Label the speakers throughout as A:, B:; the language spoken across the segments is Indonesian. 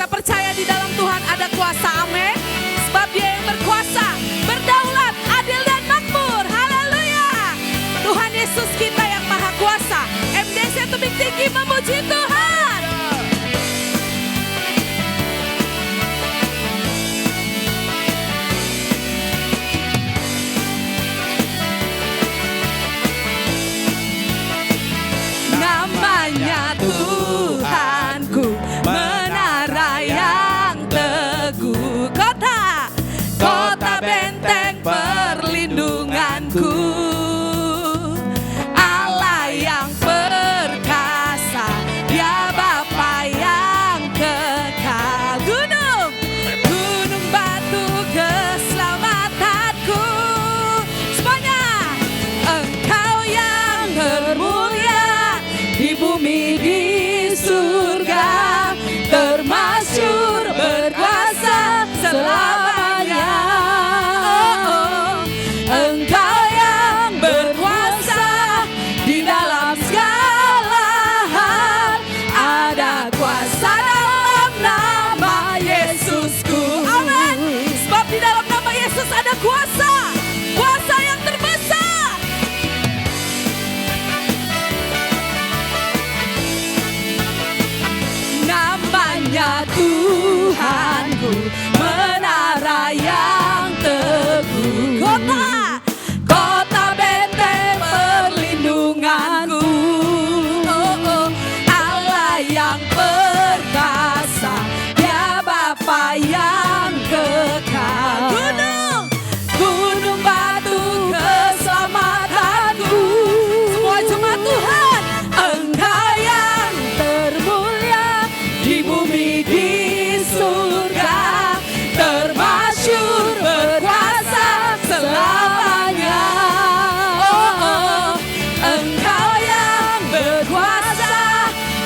A: Kita percaya di dalam Tuhan ada kuasa, amin. Sebab Dia yang berkuasa, berdaulat, adil dan makmur. Haleluya. Tuhan Yesus kita yang maha kuasa. MDC Tebing Tinggi memuji Tuhan. Namanya Tuhanku, menara yang teguh, kota benteng perlindunganku, Allah yang perkasa, Dia Bapa yang kekal, gunung batu keselamatanku. Semuanya, Engkau yang termulia di bumi di surga, termasyhur berkuasa selamanya. Engkau yang berkuasa di dalam segala hal, ada kuasa dalam nama Yesusku. Amin. Sebab di dalam nama Yesus ada kuasa, kuasa yang terbesar. Namanya Tuhanku, menara yang teguh, kota benteng perlindunganku, Allah yang perkasa, Dia Bapa yang kekal, gunung batu keselamatanku. Semua jemaat Tuhan, Engkau yang termulia di bumi di surga, termasyhur berkuasa selamanya. Engkau yang berkuasa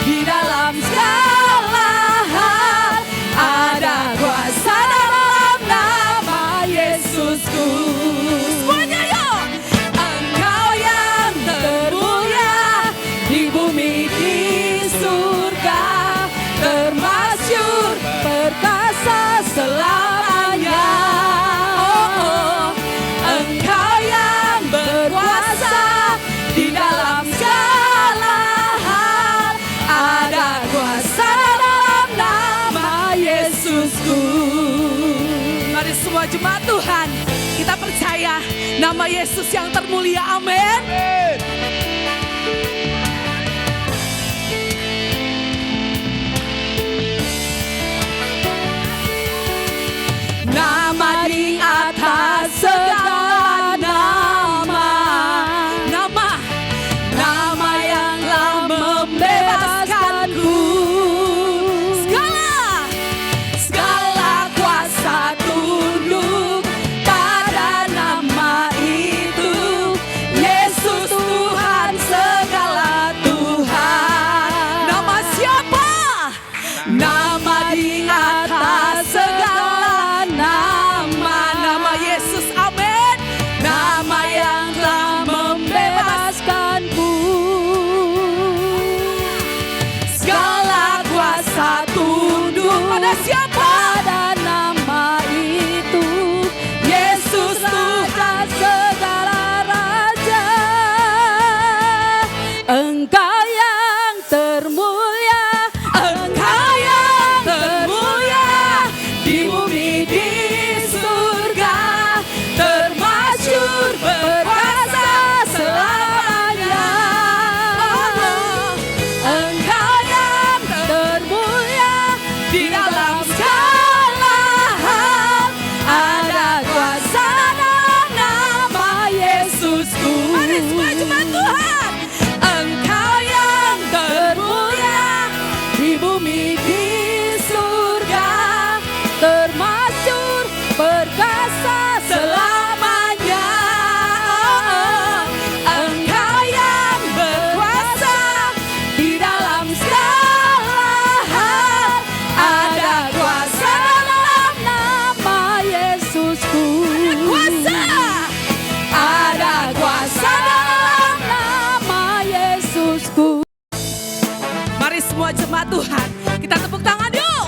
A: di dalam segala hal, ada kuasa dalam nama Yesusku. Semuanya yuk. Engkau yang termulia di bumi di surga, termasyhur perkasa selamanya. Engkau yang berkuasa di dalam segala hal, ada kuasa dalam nama Yesusku. Mari semua jemaat Tuhan, kita percaya nama Yesus yang termulia, amin. Nama di atas segala nama, nama yang telah membebaskanku. Segala kuasa tunduk pada nama itu, Yesus Tuhan segala Tuhan. Nama siapa? Nama di atas segala nama Yesus, amin. Nama yang telah membebaskanku. Segala kuasa tunduk pada siapa? Pada nama itu, Yesus Tuhan segala raja. Engkau yang termulia, Engkau yang termulia di bumi di surga, termasyhur berkuasa selamanya. Engkau yang termulia di dalam segala hal, ada kuasa dalam nama Yesusku. Mari semua jemaat Tuhan, Engkau yang termulia di bumi di surga, termasyhur perkasa selamanya. Engkau yang berkuasa di dalam segala hal, ada kuasa dalam nama Yesusku. Ada kuasa dalam nama Yesusku. Mari semua jemaat Tuhan, kita tepuk tangan yuk.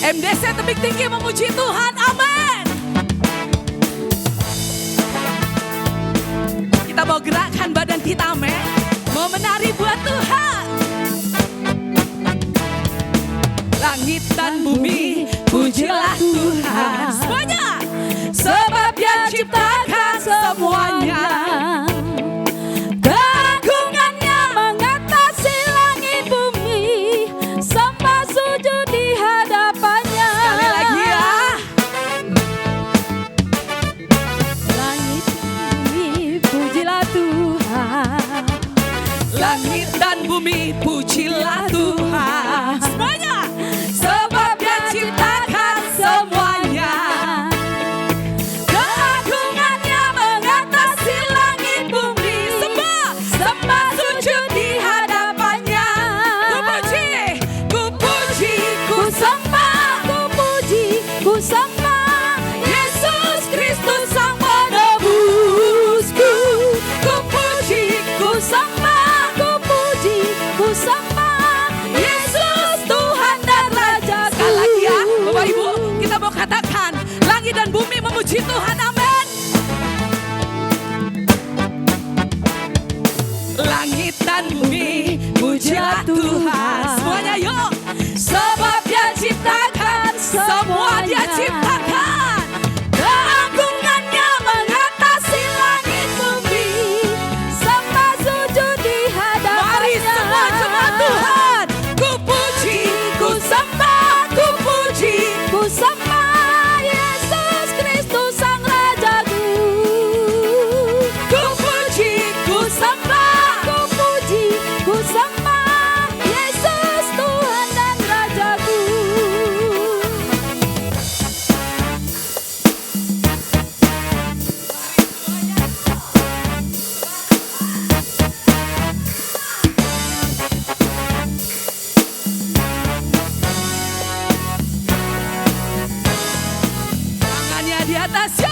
A: MDC tebing tinggi memuji Tuhan, amin. Kita mau gerakkan badan kita, amin. Mau menari buat Tuhan. Langit dan bumi, pujilah Tuhan. Semuanya. Sebab Dia ciptakan semuanya.
B: Keagungannya mengatasi langit bumi, sembah sujud di hadapannya.
A: Sekali lagi ya.
B: Langit bumi, pujilah Tuhan.
A: Langit dan bumi, pujilah Tuhan. Semuanya. Sebab Dia ciptakan semuanya. Keagungannya mengatasi langit bumi. Sembah, sembah sujud di hadapannya. Ku puji, ku puji, ku sembah.
B: Ku puji, ku sembah
A: Yesus Kristus Sang Penebusku. Ku puji, ku sembah.
B: ku puji, ku sembah
A: Yesus Tuhan dan Raja. Sekali lagi ya, Bapak Ibu, kita mau katakan langit dan bumi memuji Tuhan, amin. Langit dan bumi, pujilah Tuhan. Semuanya yuk. Sebab Dia ciptakan, semua Dia ciptakan. Keagungannya mengatasi langit bumi.
B: sembah sujud di hadapannya.
A: Mari semua jemaat Tuhan. Ku puji, ku sembah, ku puji.
B: Ku sembah Yesus Kristus Sang Rajaku.
A: Ku puji, ku sembah.
B: Ku puji, ku sembah Yesus Tuhan dan Rajaku.
A: Tangannya di atas yo.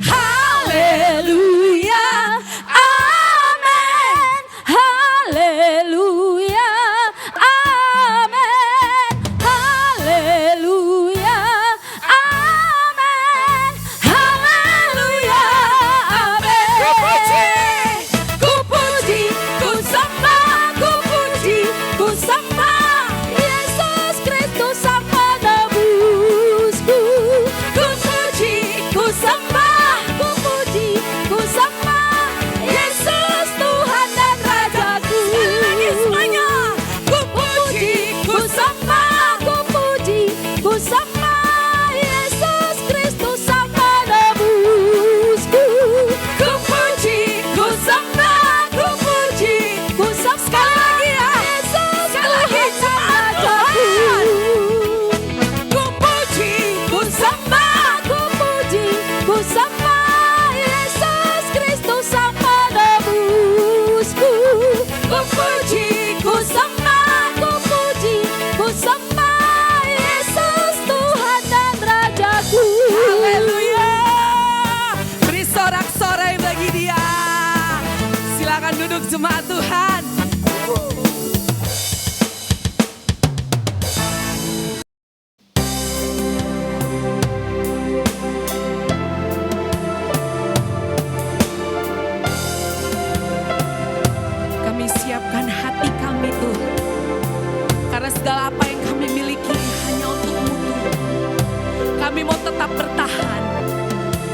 A: Haleluya.
B: Amin. Haleluya. Amin. Haleluya. Amin. Haleluya. Amin.
A: Ku puji, ku puji, ku sembah, ku puji, ku sembah.
B: Yesus Kristus Sang Penebusku.
A: Ku puji, ku sembah.
B: Ku puji, ku sembah Yesus Tuhan dan Rajaku.
A: Sekali lagi semuanya. Ku puji, ku sembah.
B: Ku puji, ku sembah Yesus Kristus Sang Penebusku.
A: Ku puji, ku sembah, ku puji.
B: Ku sembah
A: Sekali lagi ya.
B: Yesus
A: Sekali lagi
B: Tuhan dan
A: jemaat Tuhan.
B: Rajaku.
A: Ku puji, ku sembah.
B: Ku puji, ku sembah Yesus Kristus Sang Penebusku.
A: Ku puji, ku sembah.
B: Ku puji, ku sembah Yesus Tuhan dan Rajaku.
A: Haleluya. Beri sorak-sorai bagi Dia. Silakan duduk jemaat Tuhan. Kami siapkan hati kami Tuhan. Karena segala apa yang kami miliki hanya untuk-Mu Tuhan. Kami mau tetap bertahan.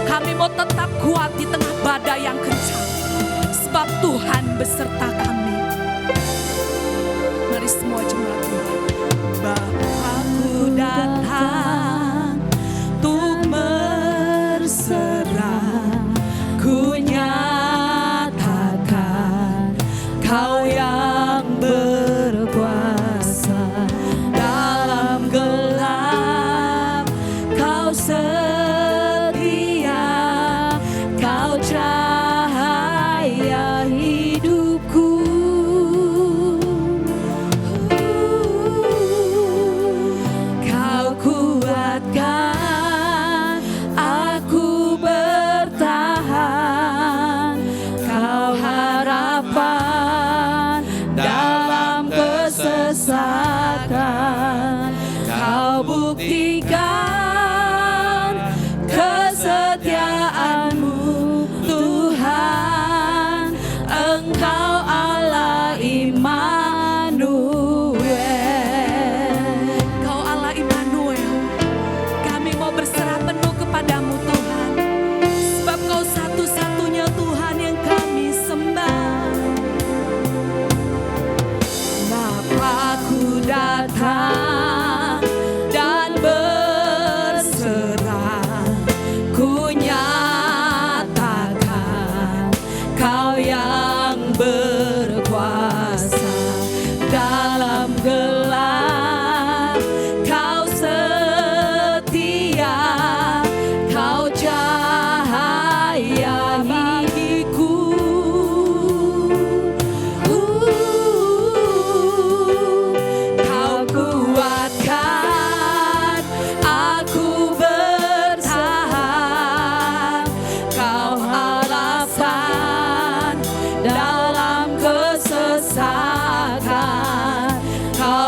A: Kami mau tetap kuat di tengah badai yang kencang. Sebab Tuhan beserta kami. Mari semua jemaat Tuhan. Bapakku datang untuk berserah. Ku nyatakan Kau yang berkuasa dalam gelap. Kau setia, Kau cahaya hidupku.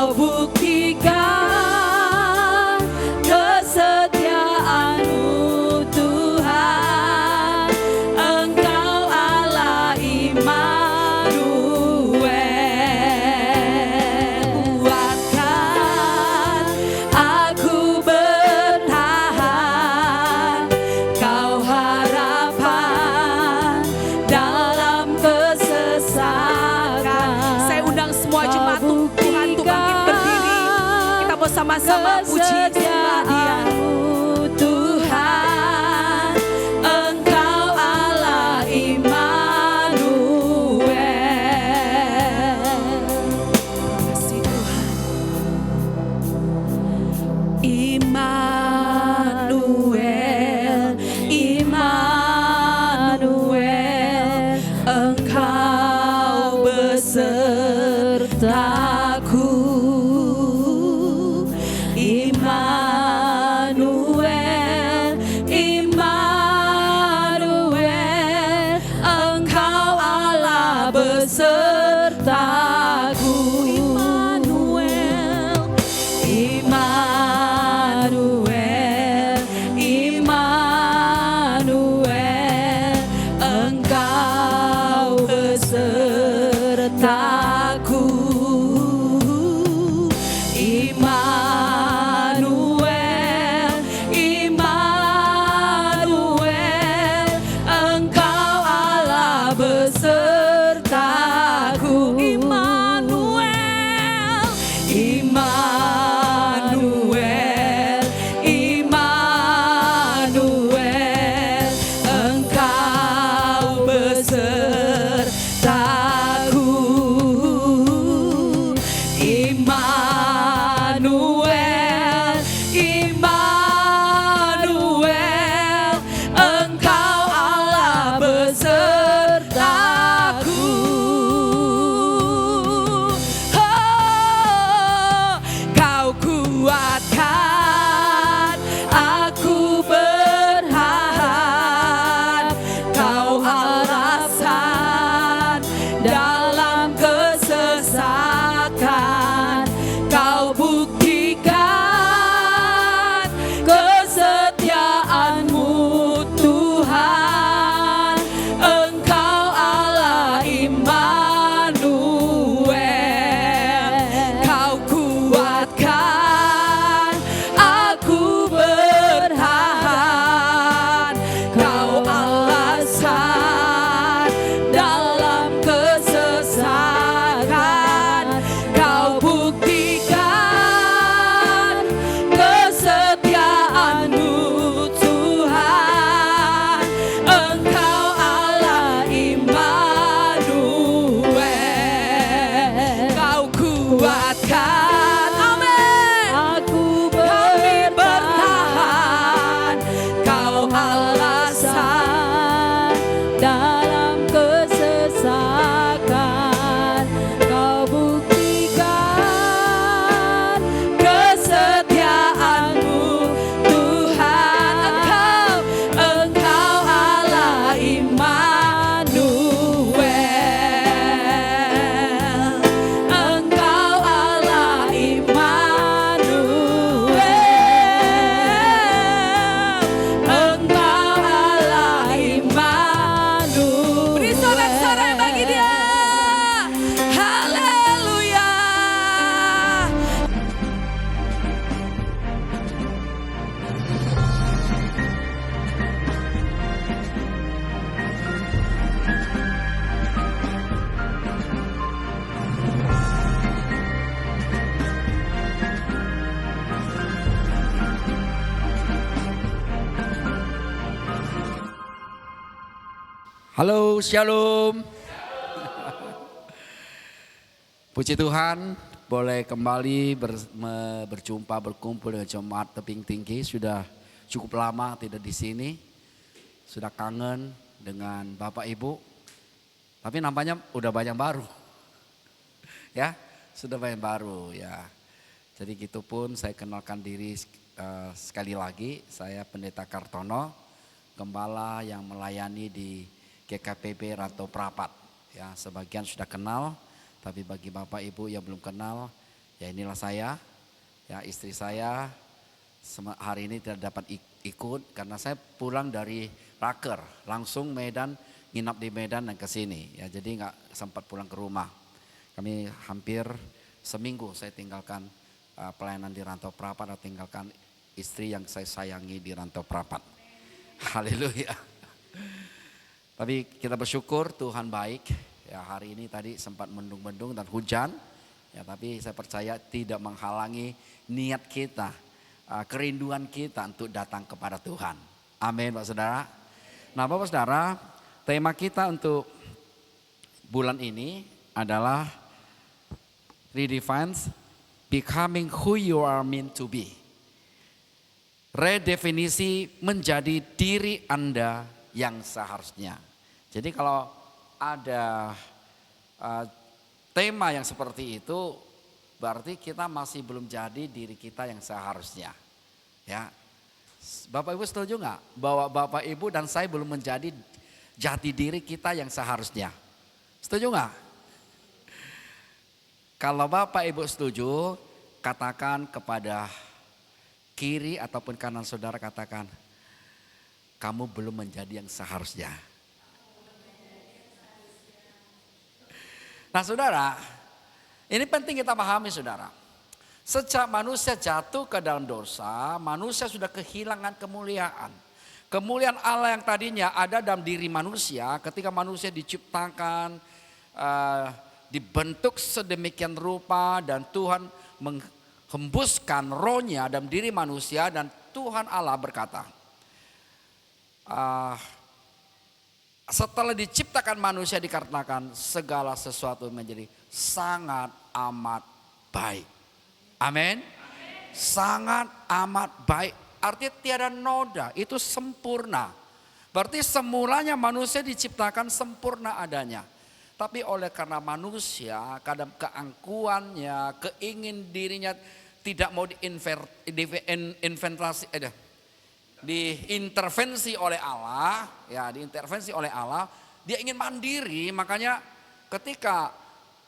B: Kau buktikan kesetiaan-Mu Tuhan, Engkau Allah Immanuel. Kuatkan aku bertahan, Kau harapan dalam kesesakan.
A: Saya undang semua jemaat Tuhan untuk bangkit berdiri. Kita mau sama-sama puji sembah Dia.
B: Tuhan, Engkau Allah Immanuel.
A: Kasih Tuhan. Immanuel, Immanuel, Engkau besertaku. Immanuel, Immanuel, Engkau Allah besertaku. Immanuel, Immanuel, Immanuel, Engkau besertaku. Immanuel, Immanuel, Engkau Allah besertaku. Immanuel, Immanuel, Immanuel, Engkau besertaku. Immanuel, Immanuel, Engkau Allah besertaku. Oh, Kau kuatkan aku berharap, Kau alasan dalam kesesakan. Kau buktikan kesetiaan-Mu Tuhan, Engkau Allah Immanuel. Kau kuatkan aku bertahan, Kau alasan dalam kesesakan. Kau buktikan kesetiaan-Mu Tuhan, Engkau Allah Immanuel. Kau kuatkan, amin,
B: Aku
A: kami bertahan, Kau alasan
B: dalam kesesakan. Kau buktikan
A: kesetiaan-Mu Tuhan, Engkau Allah Immanuel. Engkau Allah Immanuel. Engkau Allah Immanuel. Beri sorak-sorai bagi Dia. Haleluya.
C: Halo, Shalom. Puji Tuhan, boleh kembali berjumpa, berkumpul dengan jemaat Tebing Tinggi. Sudah cukup lama tidak di sini, sudah kangen dengan Bapak Ibu. Tapi nampaknya udah banyak baru, ya, sudah banyak baru ya. Jadi gitu pun saya kenalkan diri sekali lagi, saya Pendeta Kartono, gembala yang melayani di GKPB Rantau Prapat. Ya, sebagian sudah kenal, tapi bagi Bapak Ibu yang belum kenal, Ya inilah saya, ya istri saya hari ini tidak dapat ikut karena saya pulang dari Raker, langsung Medan, nginap di Medan dan ke sini. Ya jadi nggak sempat pulang ke rumah. Kami hampir seminggu saya tinggalkan pelayanan di Rantau Prapat dan tinggalkan istri yang saya sayangi di Rantau Prapat. Haleluya. Tapi kita bersyukur Tuhan baik. Ya hari ini tadi sempat mendung-mendung dan hujan. Ya tapi saya percaya tidak menghalangi niat kita, kerinduan kita untuk datang kepada Tuhan. Amin Pak Saudara. Nah Bapak Saudara, tema kita untuk bulan ini adalah Redefines Becoming Who You Are Meant to Be. Redefinisi menjadi diri Anda yang seharusnya. Jadi kalau ada tema yang seperti itu, berarti kita masih belum jadi diri kita yang seharusnya. Ya, Bapak Ibu setuju nggak bahwa Bapak Ibu dan saya belum menjadi jati diri kita yang seharusnya? Setuju nggak? Kalau Bapak Ibu setuju, katakan kepada kiri ataupun kanan saudara, katakan, kamu belum menjadi yang seharusnya. Nah saudara, ini penting kita pahami saudara. Sejak manusia jatuh ke dalam dosa, manusia sudah kehilangan kemuliaan. Kemuliaan Allah yang tadinya ada dalam diri manusia ketika manusia diciptakan, dibentuk sedemikian rupa dan Tuhan menghembuskan rohnya dalam diri manusia dan Tuhan Allah berkata, setelah diciptakan manusia dikatakan segala sesuatu menjadi sangat amat baik. Amin. Sangat amat baik. Artinya tiada noda, itu sempurna. Berarti semulanya manusia diciptakan sempurna adanya. Tapi oleh karena manusia kadang keangkuhannya, keingin dirinya tidak mau diintervensi oleh Allah, ya diintervensi oleh Allah, dia ingin mandiri. Makanya ketika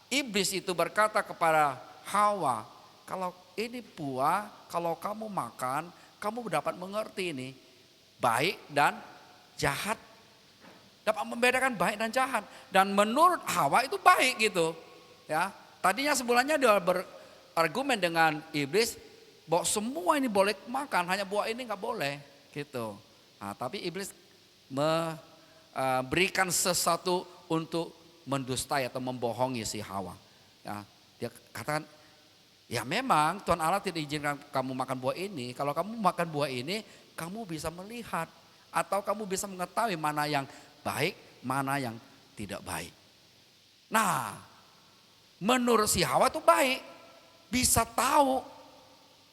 C: iblis itu berkata kepada Hawa, kalau ini buah, kalau kamu makan, kamu dapat mengerti ini baik dan jahat. Dapat membedakan baik dan jahat. Dan menurut Hawa itu baik gitu. Ya, tadinya sebelumnya dia berargumen dengan iblis bahwa semua ini boleh makan, hanya buah ini nggak boleh gitu. Nah, tapi iblis memberikan sesuatu untuk mendustai atau membohongi si Hawa. Ya, dia katakan, ya memang Tuhan Allah tidak izinkan kamu makan buah ini. Kalau kamu makan buah ini, kamu bisa melihat atau kamu bisa mengetahui mana yang baik, mana yang tidak baik. Nah, menurut si Hawa itu baik. Bisa tahu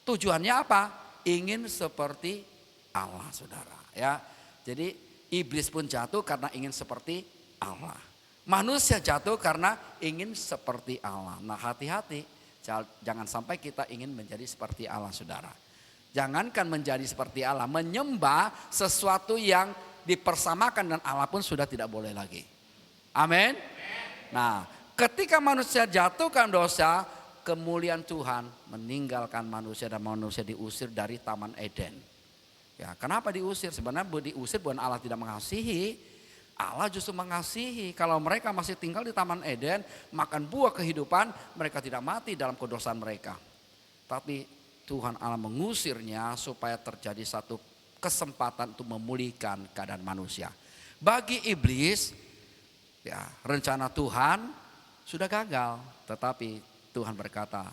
C: tujuannya apa? Ingin seperti Allah, saudara. Ya, jadi iblis pun jatuh karena ingin seperti Allah. Manusia jatuh karena ingin seperti Allah. Nah, hati-hati. Jangan sampai kita ingin menjadi seperti Allah, saudara. Jangankan menjadi seperti Allah, menyembah sesuatu yang dipersamakan dan Allah pun sudah tidak boleh lagi. Amin. Nah, ketika manusia jatuhkan dosa, kemuliaan Tuhan meninggalkan manusia dan manusia diusir dari Taman Eden. Ya, kenapa diusir? Sebenarnya diusir bukan Allah tidak mengasihi, Allah justru mengasihi. Kalau mereka masih tinggal di Taman Eden, makan buah kehidupan, mereka tidak mati dalam kedosaan mereka. Tapi Tuhan Allah mengusirnya supaya terjadi satu kesempatan untuk memulihkan keadaan manusia. Bagi iblis, ya rencana Tuhan sudah gagal. Tetapi Tuhan berkata,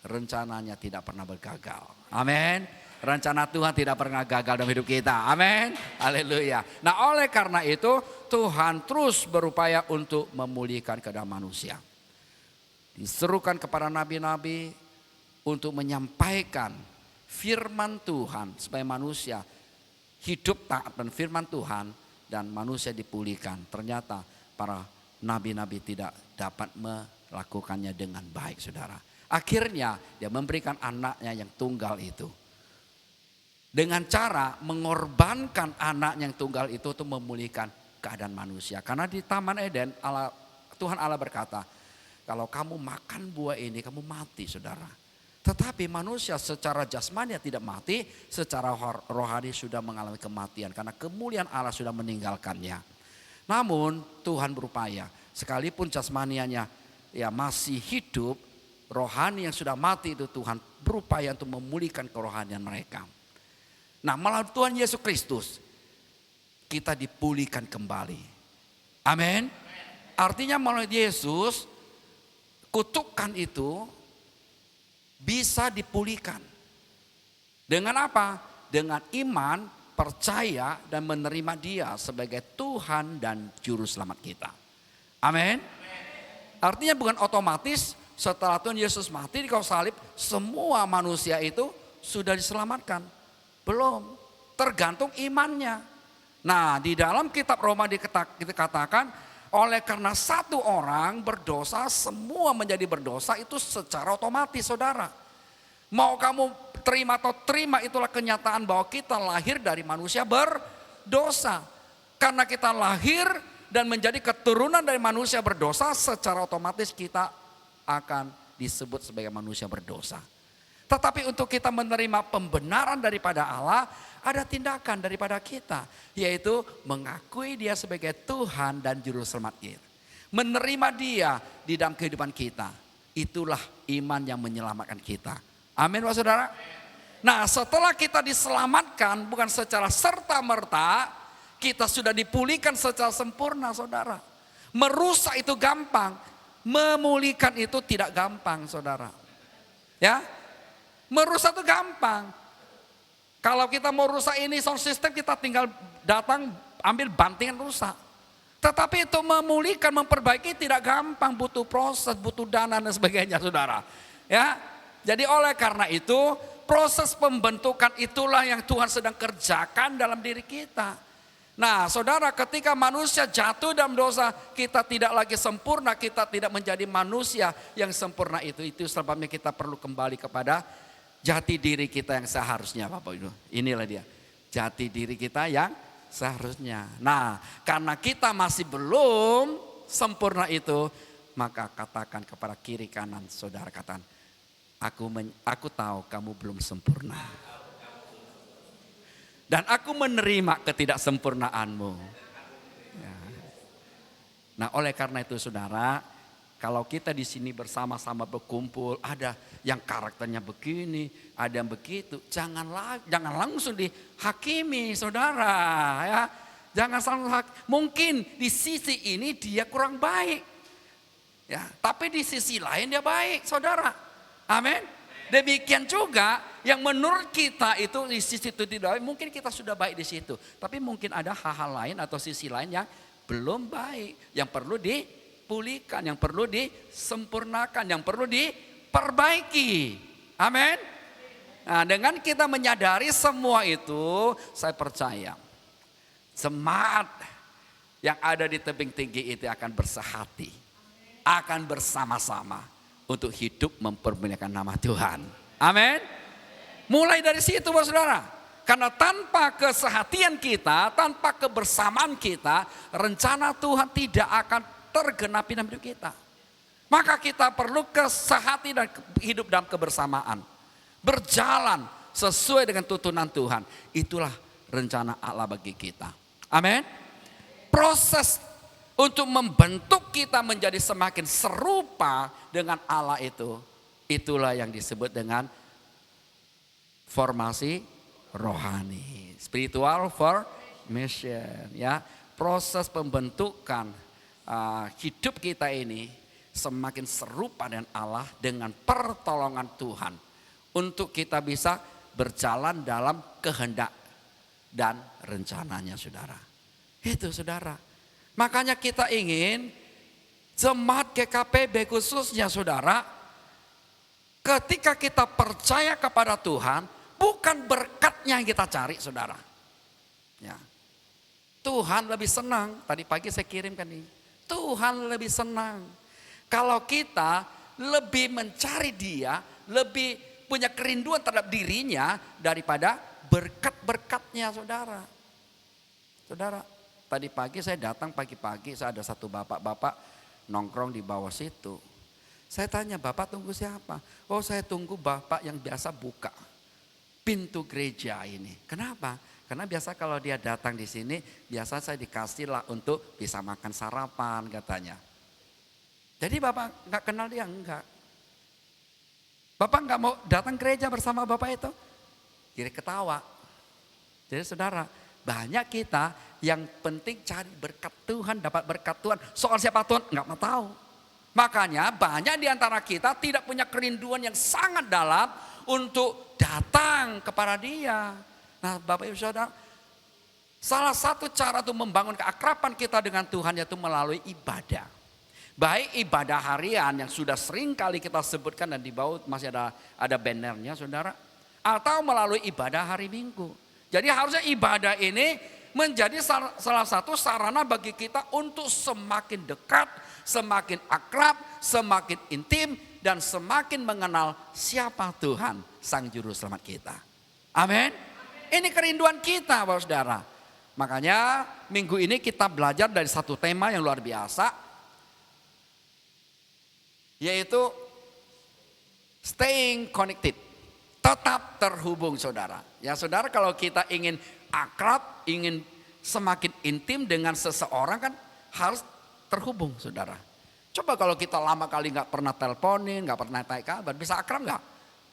C: rencananya tidak pernah bergagal. Amin. Rencana Tuhan tidak pernah gagal dalam hidup kita. Amin. Haleluya. Nah oleh karena itu Tuhan terus berupaya untuk memulihkan keadaan manusia. Diserukan kepada nabi-nabi untuk menyampaikan firman Tuhan supaya manusia hidup taat dan firman Tuhan dan manusia dipulihkan. Ternyata para nabi-nabi tidak dapat melakukannya dengan baik, saudara. Akhirnya dia memberikan anaknya yang tunggal itu. Dengan cara mengorbankan anaknya yang tunggal itu untuk memulihkan keadaan manusia. Karena di Taman Eden Tuhan Allah berkata, kalau kamu makan buah ini kamu mati, saudara. Tetapi manusia secara jasmani tidak mati, secara rohani sudah mengalami kematian. Karena kemuliaan Allah sudah meninggalkannya. Namun Tuhan berupaya, sekalipun jasmanianya ya masih hidup, rohani yang sudah mati itu Tuhan berupaya untuk memulihkan kerohanian mereka. Nah, melalui Tuhan Yesus Kristus kita dipulihkan kembali. Amin. Artinya melalui Yesus kutukan itu bisa dipulihkan. Dengan apa? Dengan iman, percaya dan menerima Dia sebagai Tuhan dan Juru Selamat kita. Amin. Artinya bukan otomatis setelah Tuhan Yesus mati di kayu salib semua manusia itu sudah diselamatkan. Belum. Tergantung imannya. Nah, di dalam kitab Roma dikatakan oleh karena satu orang berdosa, semua menjadi berdosa itu secara otomatis, saudara. Mau kamu terima atau terima, itulah kenyataan bahwa kita lahir dari manusia berdosa. Karena kita lahir dan menjadi keturunan dari manusia berdosa, secara otomatis kita akan disebut sebagai manusia berdosa. Tetapi untuk kita menerima pembenaran daripada Allah, ada tindakan daripada kita, yaitu mengakui Dia sebagai Tuhan dan Juru Selamat kita. Menerima Dia di dalam kehidupan kita. Itulah iman yang menyelamatkan kita. Amin, Pak Saudara. Nah, setelah kita diselamatkan bukan secara serta-merta, kita sudah dipulihkan secara sempurna, Saudara. Merusak itu gampang, memulihkan itu tidak gampang, Saudara. Ya, merusak itu gampang. Kalau kita mau rusak ini sound system, kita tinggal datang ambil bantingan rusak. Tetapi itu memulihkan, memperbaiki tidak gampang, butuh proses, butuh dana dan sebagainya, saudara. Ya, jadi oleh karena itu proses pembentukan itulah yang Tuhan sedang kerjakan dalam diri kita. Nah, saudara, ketika manusia jatuh dalam dosa, kita tidak lagi sempurna, kita tidak menjadi manusia yang sempurna itu. Itu sebabnya kita perlu kembali kepada jati diri kita yang seharusnya, Bapak Ibu. Inilah dia, jati diri kita yang seharusnya. Nah, karena kita masih belum sempurna itu, maka katakan kepada kiri kanan saudara, katakan, aku tahu kamu belum sempurna. Dan aku menerima ketidaksempurnaanmu. Ya. Nah, oleh karena itu saudara, kalau kita di sini bersama-sama berkumpul, ada yang karakternya begini, ada yang begitu, jangan langsung dihakimi, saudara. Ya, jangan mungkin di sisi ini dia kurang baik, ya, tapi di sisi lain dia baik, saudara. Amin. Demikian juga yang menurut kita itu di sisi itu tidak baik, mungkin kita sudah baik di situ, tapi mungkin ada hal-hal lain atau sisi lain yang belum baik, yang perlu dipulihkan, yang perlu disempurnakan, yang perlu diperbaiki. Amin. Nah, dengan kita menyadari semua itu, saya percaya jemaat yang ada di tebing tinggi itu akan bersehati, akan bersama-sama untuk hidup mempermuliakan nama Tuhan. Amin. Mulai dari situ, saudara. Karena tanpa kesehatian kita, tanpa kebersamaan kita, rencana Tuhan tidak akan tergenapi dalam hidup kita. Maka kita perlu kesehati dan hidup dalam kebersamaan. Berjalan sesuai dengan tuntunan Tuhan. Itulah rencana Allah bagi kita. Amin. Proses untuk membentuk kita menjadi semakin serupa dengan Allah itu, itulah yang disebut dengan formasi rohani, spiritual formation, ya. Proses pembentukan hidup kita ini semakin serupa dengan Allah dengan pertolongan Tuhan untuk kita bisa berjalan dalam kehendak dan rencananya, saudara. Itu, saudara. Makanya kita ingin jemaat GKPB khususnya, saudara, ketika kita percaya kepada Tuhan, bukan berkatnya yang kita cari, saudara. Ya. Tuhan lebih senang, tadi pagi saya kirimkan ini, Tuhan lebih senang kalau kita lebih mencari Dia, lebih punya kerinduan terhadap dirinya daripada berkat-berkatnya, saudara. Saudara, tadi pagi saya datang pagi-pagi, saya ada satu bapak-bapak nongkrong di bawah situ. Saya tanya, Bapak tunggu siapa? Oh, saya tunggu Bapak yang biasa buka pintu gereja ini. Kenapa? Karena biasa kalau dia datang di sini, biasa saya dikasih lah untuk bisa makan sarapan katanya. Jadi Bapak nggak kenal dia? Enggak. Bapak nggak mau datang gereja bersama Bapak itu? Kira ketawa. Jadi saudara, banyak kita yang penting cari berkat Tuhan, dapat berkat Tuhan. Soal siapa Tuhan? Nggak mau tahu. Makanya banyak di antara kita tidak punya kerinduan yang sangat dalam untuk datang kepada dia. Nah Bapak Ibu Saudara, salah satu cara untuk membangun keakraban kita dengan Tuhan yaitu melalui ibadah. Baik ibadah harian yang sudah sering kali kita sebutkan dan di bawah masih ada bannernya saudara. Atau melalui ibadah hari Minggu. Jadi harusnya ibadah ini menjadi salah satu sarana bagi kita untuk semakin dekat, semakin akrab, semakin intim, dan semakin mengenal siapa Tuhan Sang Juru Selamat kita. Amin. Ini kerinduan kita Bapak Saudara. Makanya minggu ini kita belajar dari satu tema yang luar biasa. Yaitu staying connected. Tetap terhubung saudara. Ya saudara, kalau kita ingin akrab, ingin semakin intim dengan seseorang kan harus terhubung saudara. Coba kalau kita lama kali nggak pernah teleponin, nggak pernah tanya kabar, bisa akrab nggak?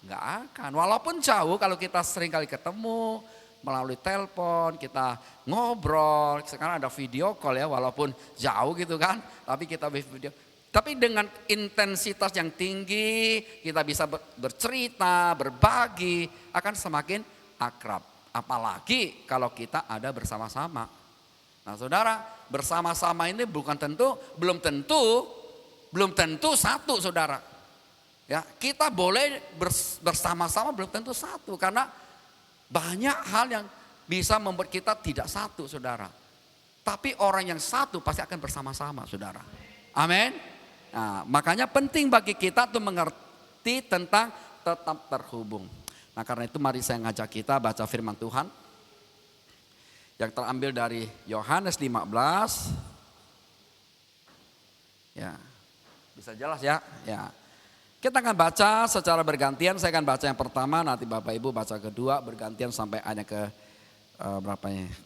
C: Nggak akan. Walaupun jauh, kalau kita sering kali ketemu melalui telepon, kita ngobrol. Sekarang ada video call ya, walaupun jauh gitu kan, tapi kita video. Tapi dengan intensitas yang tinggi, kita bisa bercerita, berbagi, akan semakin akrab. Apalagi kalau kita ada bersama-sama. Nah saudara, bersama-sama ini belum tentu satu saudara. Ya, kita boleh bersama-sama belum tentu satu. Karena banyak hal yang bisa membuat kita tidak satu saudara. Tapi orang yang satu pasti akan bersama-sama saudara. Amin. Nah, makanya penting bagi kita untuk mengerti tentang tetap terhubung. Nah karena itu mari saya ngajak kita baca firman Tuhan. Yang terambil dari Yohanes 15. Ya, bisa jelas ya. Ya. Kita akan baca secara bergantian. Saya akan baca yang pertama, nanti Bapak Ibu baca kedua, bergantian sampai ayat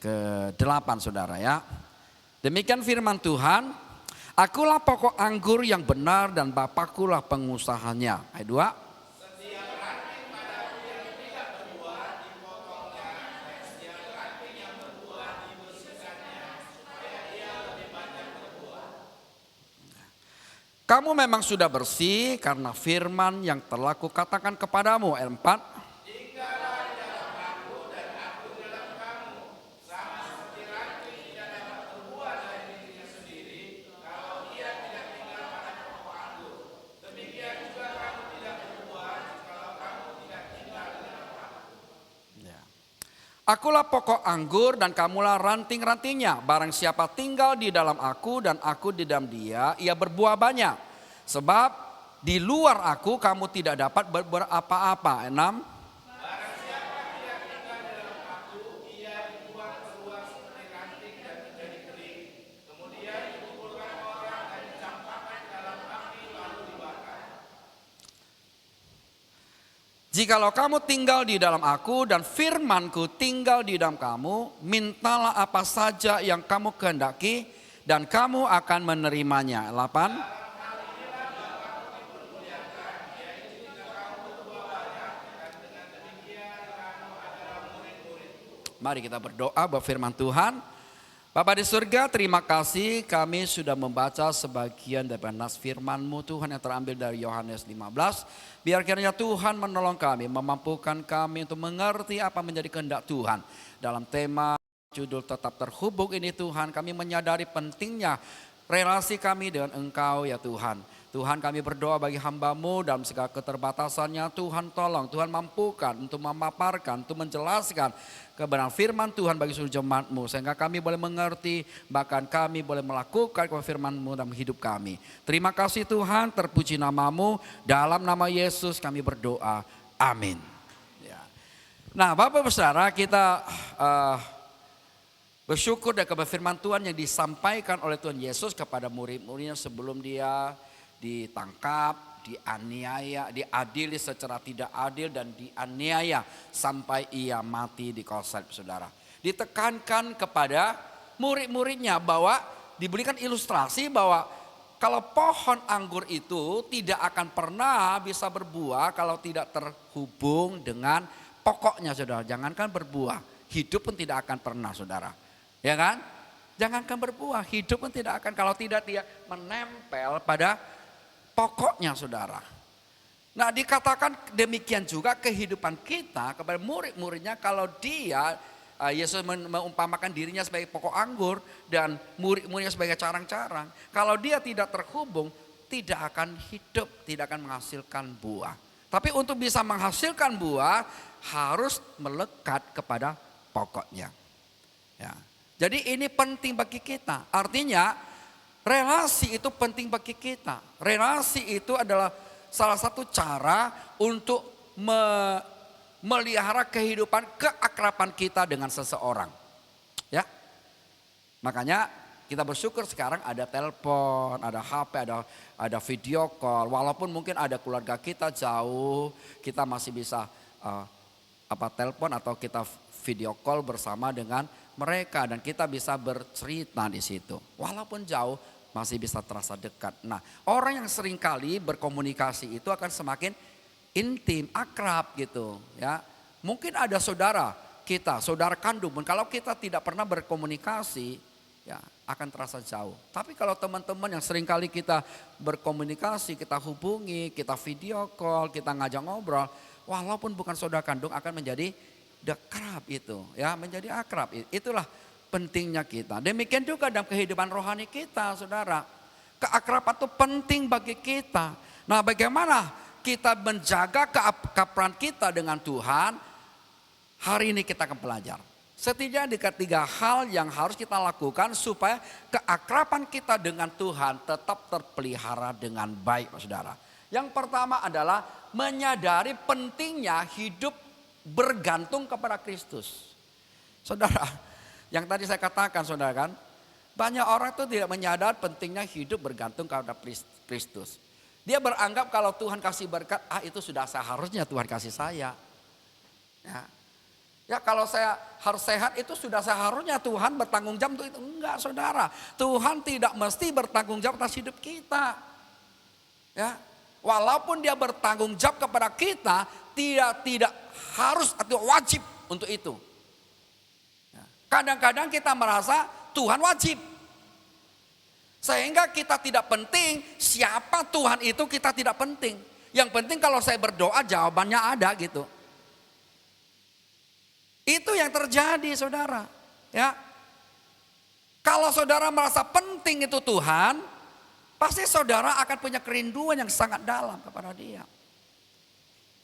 C: ke-8 saudara ya. Demikian firman Tuhan. Akulah pokok anggur yang benar dan Bapakkulah pengusahanya. Ayat 2. Kamu memang sudah bersih karena firman yang telah kukatakan kepadamu. Ayat 4. Akulah pokok anggur dan kamulah ranting-rantingnya. Barang siapa tinggal di dalam aku dan aku di dalam dia, ia berbuah banyak. Sebab di luar aku kamu tidak dapat berbuat apa-apa. 6. Jikalau kamu tinggal di dalam aku dan firmanku tinggal di dalam kamu, mintalah apa saja yang kamu kehendaki dan kamu akan menerimanya. 8. Mari kita berdoa bahwa firman Tuhan. Bapa di surga, terima kasih kami sudah membaca sebagian dari nas firman-Mu Tuhan yang terambil dari Yohanes 15. Biar kiranya Tuhan menolong kami, memampukan kami untuk mengerti apa menjadi kehendak Tuhan. Dalam tema judul tetap terhubung ini Tuhan, kami menyadari pentingnya relasi kami dengan Engkau ya Tuhan. Tuhan kami berdoa bagi hamba-Mu dalam segala keterbatasannya. Tuhan tolong, Tuhan mampukan untuk memaparkan, untuk menjelaskan kebenaran firman Tuhan bagi seluruh jemaat-Mu. Sehingga kami boleh mengerti, bahkan kami boleh melakukan firman-Mu dalam hidup kami. Terima kasih Tuhan, terpuji nama-Mu. Dalam nama Yesus kami berdoa. Amin. Ya. Nah Bapak Ibu Saudara, kita bersyukur dari firman Tuhan yang disampaikan oleh Tuhan Yesus kepada murid-muridnya sebelum dia ditangkap, dianiaya, diadili secara tidak adil dan dianiaya sampai ia mati di kayu salib, saudara. Ditekankan kepada murid-muridnya bahwa diberikan ilustrasi bahwa kalau pohon anggur itu tidak akan pernah bisa berbuah kalau tidak terhubung dengan pokoknya, saudara. Jangankan berbuah, hidup pun tidak akan pernah, saudara. Ya kan? Jangankan berbuah, hidup pun tidak akan kalau tidak dia menempel pada pokoknya, saudara. Nah, dikatakan demikian juga kehidupan kita kepada murid-muridnya kalau dia, Yesus mengumpamakan dirinya sebagai pokok anggur dan murid-muridnya sebagai carang-carang. Kalau dia tidak terhubung, tidak akan hidup, tidak akan menghasilkan buah. Tapi untuk bisa menghasilkan buah harus melekat kepada pokoknya. Ya. Jadi ini penting bagi kita. Artinya relasi itu penting bagi kita. Relasi itu adalah salah satu cara untuk melihara kehidupan keakraban kita dengan seseorang. Ya. Makanya kita bersyukur sekarang ada telepon, ada HP, ada video call. Walaupun mungkin ada keluarga kita jauh, kita masih bisa telepon atau kita video call bersama dengan mereka dan kita bisa bercerita di situ. Walaupun jauh masih bisa terasa dekat. Nah, orang yang sering kali berkomunikasi itu akan semakin intim, akrab gitu ya. Mungkin ada saudara kita, saudara kandung pun kalau kita tidak pernah berkomunikasi ya akan terasa jauh. Tapi kalau teman-teman yang sering kali kita berkomunikasi, kita hubungi, kita video call, kita ngajak ngobrol, walaupun bukan saudara kandung akan menjadi dekrab itu ya, menjadi akrab. Itulah pentingnya kita. Demikian juga dalam kehidupan rohani kita, saudara. Keakraban itu penting bagi kita. Nah, bagaimana kita menjaga keakraban kita dengan Tuhan? Hari ini kita akan belajar. Setidaknya ada 3 hal yang harus kita lakukan supaya keakraban kita dengan Tuhan tetap terpelihara dengan baik, saudara. Yang pertama adalah menyadari pentingnya hidup bergantung kepada Kristus. Saudara, yang tadi saya katakan, saudara kan, banyak orang itu tidak menyadari pentingnya hidup bergantung kepada Kristus. Dia beranggap kalau Tuhan kasih berkat, itu sudah seharusnya Tuhan kasih saya. Ya kalau saya harus sehat itu sudah seharusnya Tuhan bertanggung jawab untuk itu. Enggak, saudara. Tuhan tidak mesti bertanggung jawab atas hidup kita. Ya, walaupun dia bertanggung jawab kepada kita, tidak harus atau wajib untuk itu. Kadang-kadang kita merasa Tuhan wajib. Sehingga kita tidak penting siapa Tuhan itu, kita tidak penting. Yang penting kalau saya berdoa jawabannya ada gitu. Itu yang terjadi, saudara. Ya, kalau saudara merasa penting itu Tuhan, pasti saudara akan punya kerinduan yang sangat dalam kepada Dia.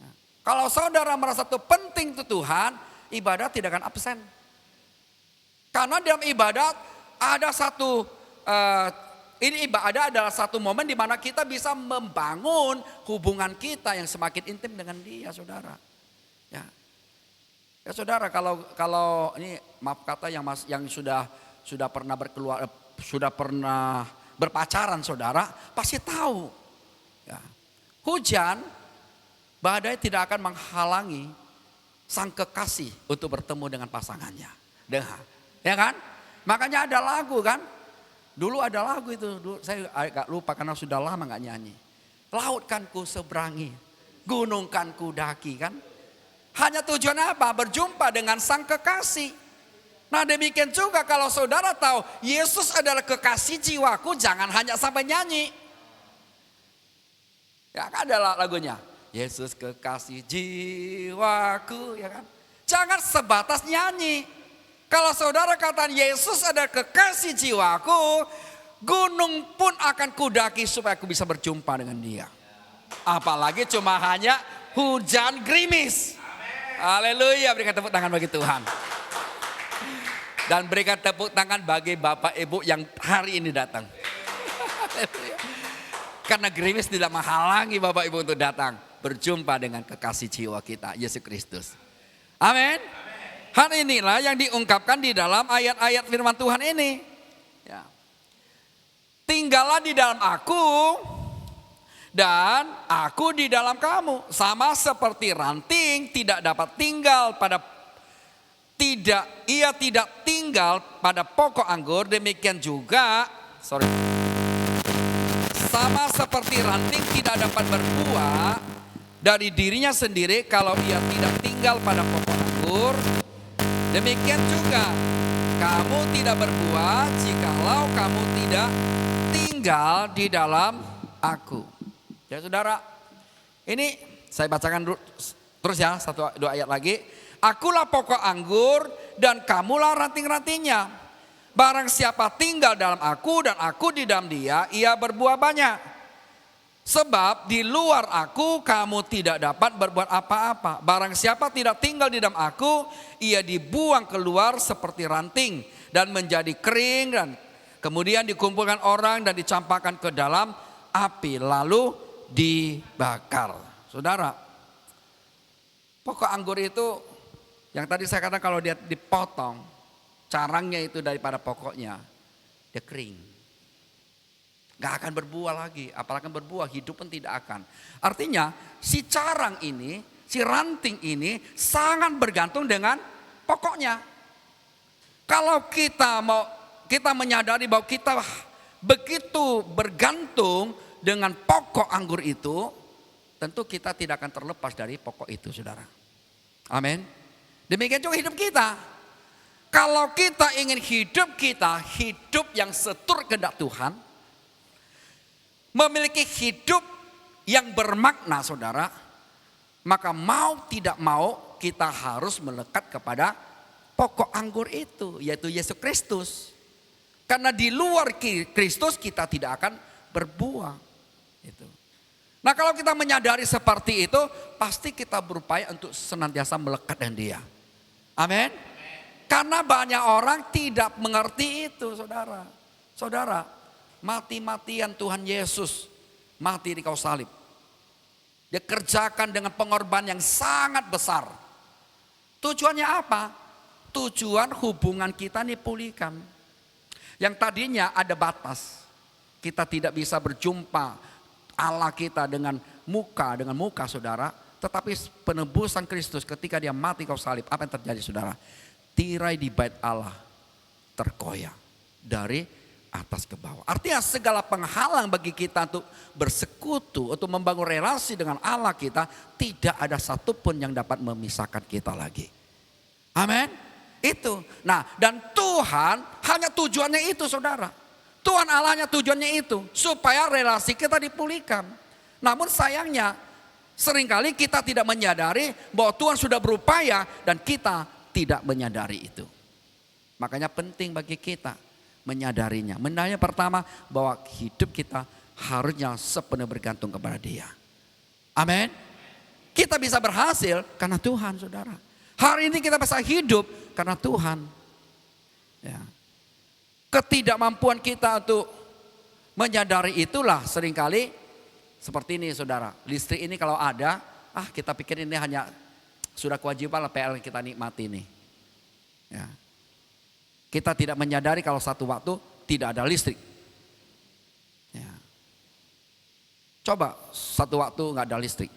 C: Ya. Kalau saudara merasa itu penting itu Tuhan, ibadah tidak akan absen. Karena dalam ibadat ada ibadah adalah satu momen di mana kita bisa membangun hubungan kita yang semakin intim dengan Dia, saudara. Ya. Ya saudara, kalau ini maaf kata yang sudah pernah sudah pernah berpacaran, saudara pasti tahu. Ya. Hujan, badai tidak akan menghalangi sang kekasih untuk bertemu dengan pasangannya. Ya kan? Makanya ada lagu kan? Dulu ada lagu itu, saya agak lupa karena sudah lama gak nyanyi. Laut kan ku seberangi, gunung kan ku daki kan? Hanya tujuan apa? Berjumpa dengan sang kekasih. Nah, demikian juga kalau saudara tahu Yesus adalah kekasih jiwaku, jangan hanya sampai nyanyi. Ya kan ada lagunya. Yesus kekasih jiwaku, ya kan? Jangan sebatas nyanyi. Kalau saudara katakan Yesus adalah kekasih jiwaku, gunung pun akan kudaki supaya aku bisa berjumpa dengan Dia. Apalagi cuma hanya hujan gerimis. Haleluya, berikan tepuk tangan bagi Tuhan. Dan berikan tepuk tangan bagi Bapak Ibu yang hari ini datang. Karena gerimis tidak menghalangi Bapak Ibu untuk datang berjumpa dengan kekasih jiwa kita, Yesus Kristus. Amin. Hal inilah yang diungkapkan di dalam ayat-ayat firman Tuhan ini. Ya. Tinggallah di dalam aku dan aku di dalam kamu. Sama seperti ranting tidak dapat tinggal pada tidak tinggal pada pokok anggur, demikian juga sama seperti ranting tidak dapat berbuah dari dirinya sendiri kalau ia tidak tinggal pada pokok anggur, demikian juga kamu tidak berbuah jikalau kamu tidak tinggal di dalam aku. Ya saudara, ini saya bacakan terus ya, dua ayat lagi. Akulah pokok anggur dan kamulah ranting-rantingnya. Barang siapa tinggal dalam aku dan aku di dalam dia, ia berbuah banyak. Sebab di luar aku kamu tidak dapat berbuat apa-apa. Barang siapa tidak tinggal di dalam aku, ia dibuang keluar seperti ranting dan menjadi kering dan kemudian dikumpulkan orang dan dicampakkan ke dalam api lalu dibakar. Saudara, pokok anggur itu yang tadi saya katakan kalau dia dipotong, carangnya itu daripada pokoknya, dia kering. Gak akan berbuah lagi, apalagi berbuah, hidup pun tidak akan. Artinya si carang ini, si ranting ini sangat bergantung dengan pokoknya. Kalau kita menyadari bahwa kita begitu bergantung dengan pokok anggur itu, tentu kita tidak akan terlepas dari pokok itu, saudara. Amin. Demikian juga hidup kita. Kalau kita ingin hidup yang seturut kehendak Tuhan, memiliki hidup yang bermakna, saudara, maka mau tidak mau kita harus melekat kepada pokok anggur itu, yaitu Yesus Kristus. Karena di luar Kristus kita tidak akan berbuah. Itu. Nah kalau kita menyadari seperti itu, pasti kita berupaya untuk senantiasa melekat dengan Dia. Amin. Karena banyak orang tidak mengerti itu, saudara. Saudara, mati-matian Tuhan Yesus mati di kayu salib. Dia kerjakan dengan pengorbanan yang sangat besar. Tujuannya apa? Tujuan hubungan kita ini pulihkan. Yang tadinya ada batas. Kita tidak bisa berjumpa Allah kita dengan muka saudara. Tetapi penebusan Kristus ketika dia mati kayu salib, apa yang terjadi saudara? Tirai di bait Allah terkoyak dari atas ke bawah. Artinya segala penghalang bagi kita untuk bersekutu, untuk membangun relasi dengan Allah kita, tidak ada satupun yang dapat memisahkan kita lagi. Amin. Itu. Nah, dan Tuhan hanya tujuannya itu, saudara. Tuhan Allahnya tujuannya itu, supaya relasi kita dipulihkan. Namun sayangnya, seringkali kita tidak menyadari bahwa Tuhan sudah berupaya dan kita tidak menyadari itu. Makanya penting bagi kita menyadarinya. Menyadari pertama bahwa hidup kita harusnya sepenuhnya bergantung kepada Dia. Amin. Kita bisa berhasil karena Tuhan, saudara. Hari ini kita bisa hidup karena Tuhan. Ya. Ketidakmampuan kita untuk menyadari itulah seringkali seperti ini, saudara. Listrik ini kalau ada, kita pikir ini hanya sudah kewajiban lah PL kita nikmati ini. Ya. Kita tidak menyadari kalau satu waktu tidak ada listrik. Ya. Coba satu waktu nggak ada listrik.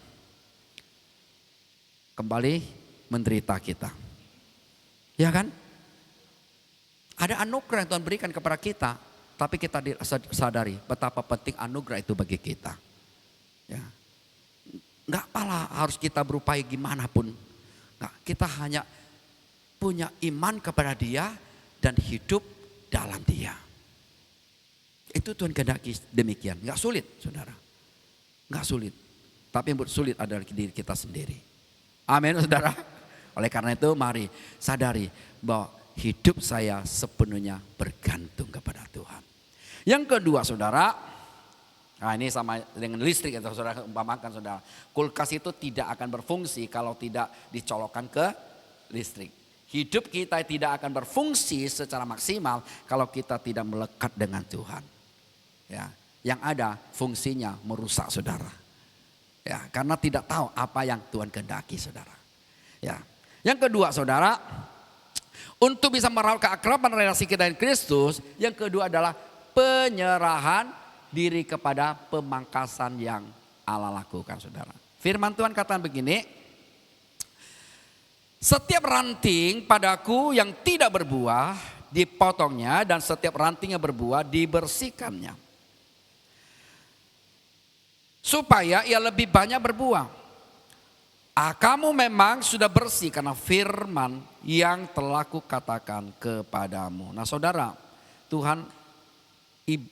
C: Kembali menderita kita. Ya kan? Ada anugerah yang Tuhan berikan kepada kita. Tapi kita sadari betapa penting anugerah itu bagi kita. Ya. Nggak apalah harus kita berupaya gimana pun. Nggak, kita hanya punya iman kepada Dia dan hidup dalam Dia. Itu Tuhan kehendaki demikian. Nggak sulit, saudara. Nggak sulit. Tapi yang sulit adalah diri kita sendiri. Amin, saudara. Oleh karena itu mari sadari bahwa hidup saya sepenuhnya bergantung kepada Tuhan. Yang kedua, saudara. Nah ini sama dengan listrik yang saudara umpamakan, saudara. Kulkas itu tidak akan berfungsi kalau tidak dicolokkan ke listrik. Hidup kita tidak akan berfungsi secara maksimal kalau kita tidak melekat dengan Tuhan. Ya, yang ada fungsinya merusak, saudara. Ya, karena tidak tahu apa yang Tuhan kehendaki, saudara. Ya, yang kedua, saudara, untuk bisa merawat keakraban relasi kita dengan Kristus, yang kedua adalah penyerahan diri kepada pemangkasan yang Allah lakukan saudara. Firman Tuhan katakan begini, setiap ranting padaku yang tidak berbuah dipotongnya dan setiap ranting yang berbuah dibersihkannya. Supaya ia lebih banyak berbuah. Kamu memang sudah bersih karena firman yang telah kukatakan kepadamu. Nah saudara, Tuhan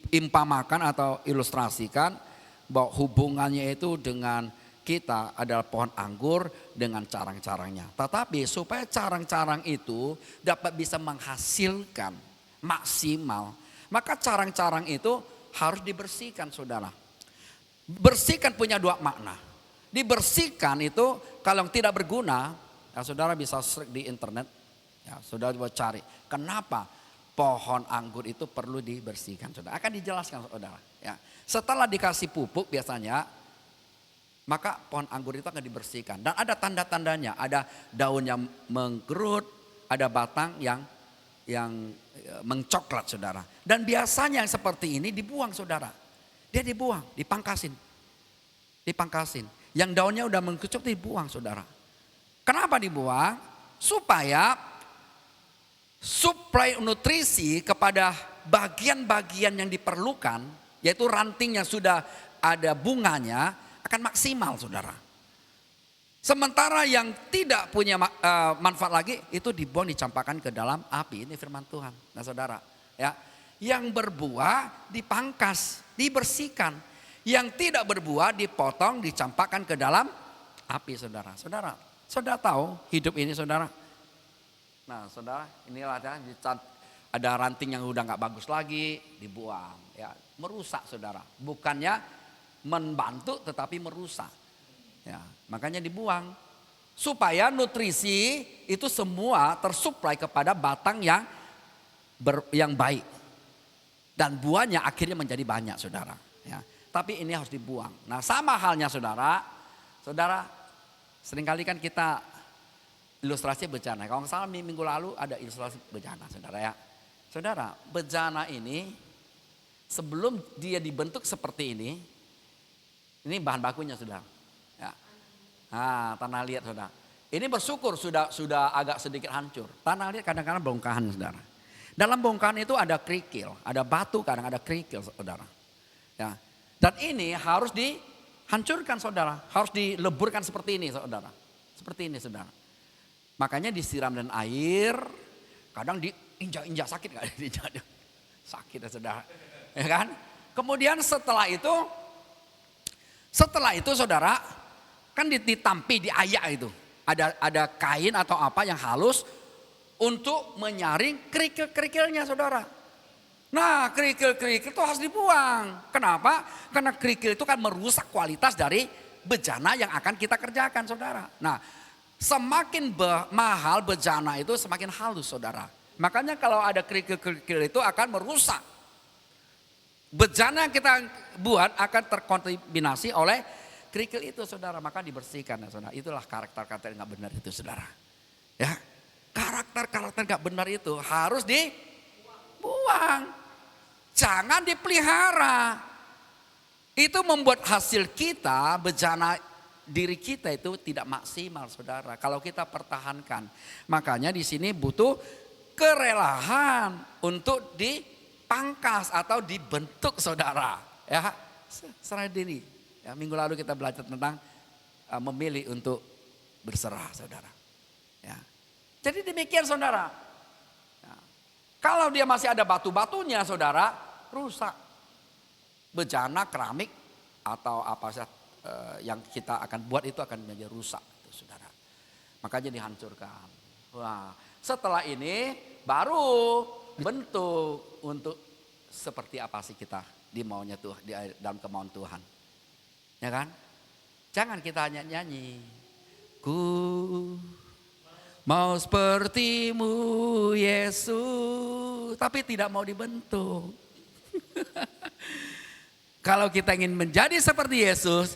C: impamakan atau ilustrasikan bahwa hubungannya itu dengan kita adalah pohon anggur dengan carang-carangnya. Tetapi supaya carang-carang itu dapat bisa menghasilkan maksimal, maka carang-carang itu harus dibersihkan saudara. Bersihkan punya dua makna. Dibersihkan itu kalau yang tidak berguna, ya saudara bisa search di internet, ya saudara coba cari. Kenapa pohon anggur itu perlu dibersihkan saudara? Akan dijelaskan saudara. Ya. Setelah dikasih pupuk biasanya, maka pohon anggur itu akan dibersihkan. Dan ada tanda-tandanya, ada daun yang mengkerut, ada batang yang mencoklat saudara. Dan biasanya yang seperti ini dibuang saudara. Dia dibuang, dipangkasin. Yang daunnya udah mengkerucut dibuang saudara. Kenapa dibuang? Supaya suplai nutrisi kepada bagian-bagian yang diperlukan, yaitu ranting yang sudah ada bunganya akan maksimal saudara. Sementara yang tidak punya manfaat lagi itu dibuang, dicampakkan ke dalam api. Ini firman Tuhan. Nah saudara, ya, yang berbuah dipangkas, dibersihkan. Yang tidak berbuah dipotong, dicampakkan ke dalam api saudara. Saudara tahu hidup ini saudara. Nah saudara, inilah ada ranting yang udah gak bagus lagi, dibuang. Ya, merusak saudara. Bukannya membantu tetapi merusak. Ya, makanya dibuang. Supaya nutrisi itu semua tersuplai kepada batang yang baik. Dan buahnya akhirnya menjadi banyak saudara. Ya. Tapi ini harus dibuang. Nah sama halnya saudara seringkali kan kita ilustrasi bejana. Kalau nggak salah minggu lalu ada ilustrasi bejana saudara ya. Saudara, bejana ini sebelum dia dibentuk seperti ini bahan bakunya saudara. Ya. Nah, tanah liat saudara. Ini bersyukur sudah agak sedikit hancur. Tanah liat kadang-kadang bongkahan saudara. Dalam bongkahan itu ada kerikil, ada batu, kadang ada kerikil saudara. Ya. Dan ini harus dihancurkan saudara, harus dileburkan seperti ini saudara. Seperti ini saudara. Makanya disiram dengan air, kadang diinjak-injak sakit gak? Sakit ya saudara. Ya kan? Kemudian setelah itu saudara, kan ditampi, diayak itu. Ada kain atau apa yang halus untuk menyaring kerikil-kerikilnya saudara. Nah kerikil-kerikil itu harus dibuang. Kenapa? Karena kerikil itu kan merusak kualitas dari bejana yang akan kita kerjakan saudara. Nah semakin mahal bejana itu semakin halus saudara. Makanya kalau ada kerikil-kerikil itu akan merusak. Bejana yang kita buat akan terkontaminasi oleh kerikil itu saudara. Maka dibersihkan ya saudara. Itulah karakter-karakter yang gak benar itu saudara. Ya, karakter-karakter gak benar itu harus dibuang. Jangan dipelihara. Itu membuat hasil kita, bejana diri kita itu tidak maksimal saudara. Kalau kita pertahankan. Makanya di sini butuh kerelaan untuk dipangkas atau dibentuk saudara. Ya, serah diri. Ya, minggu lalu kita belajar tentang memilih untuk berserah saudara. Ya. Jadi demikian saudara. Ya. Kalau dia masih ada batu-batunya saudara, rusak. Bejana, keramik atau apa saja yang kita akan buat itu akan menjadi rusak saudara. Makanya dihancurkan. Wah, setelah ini baru bentuk untuk seperti apa sih kita di maunya Tuhan, di dalam kemauan Tuhan. Ya kan? Jangan kita hanya nyanyi. Ku mau sepertimu Yesus, tapi tidak mau dibentuk. Kalau kita ingin menjadi seperti Yesus,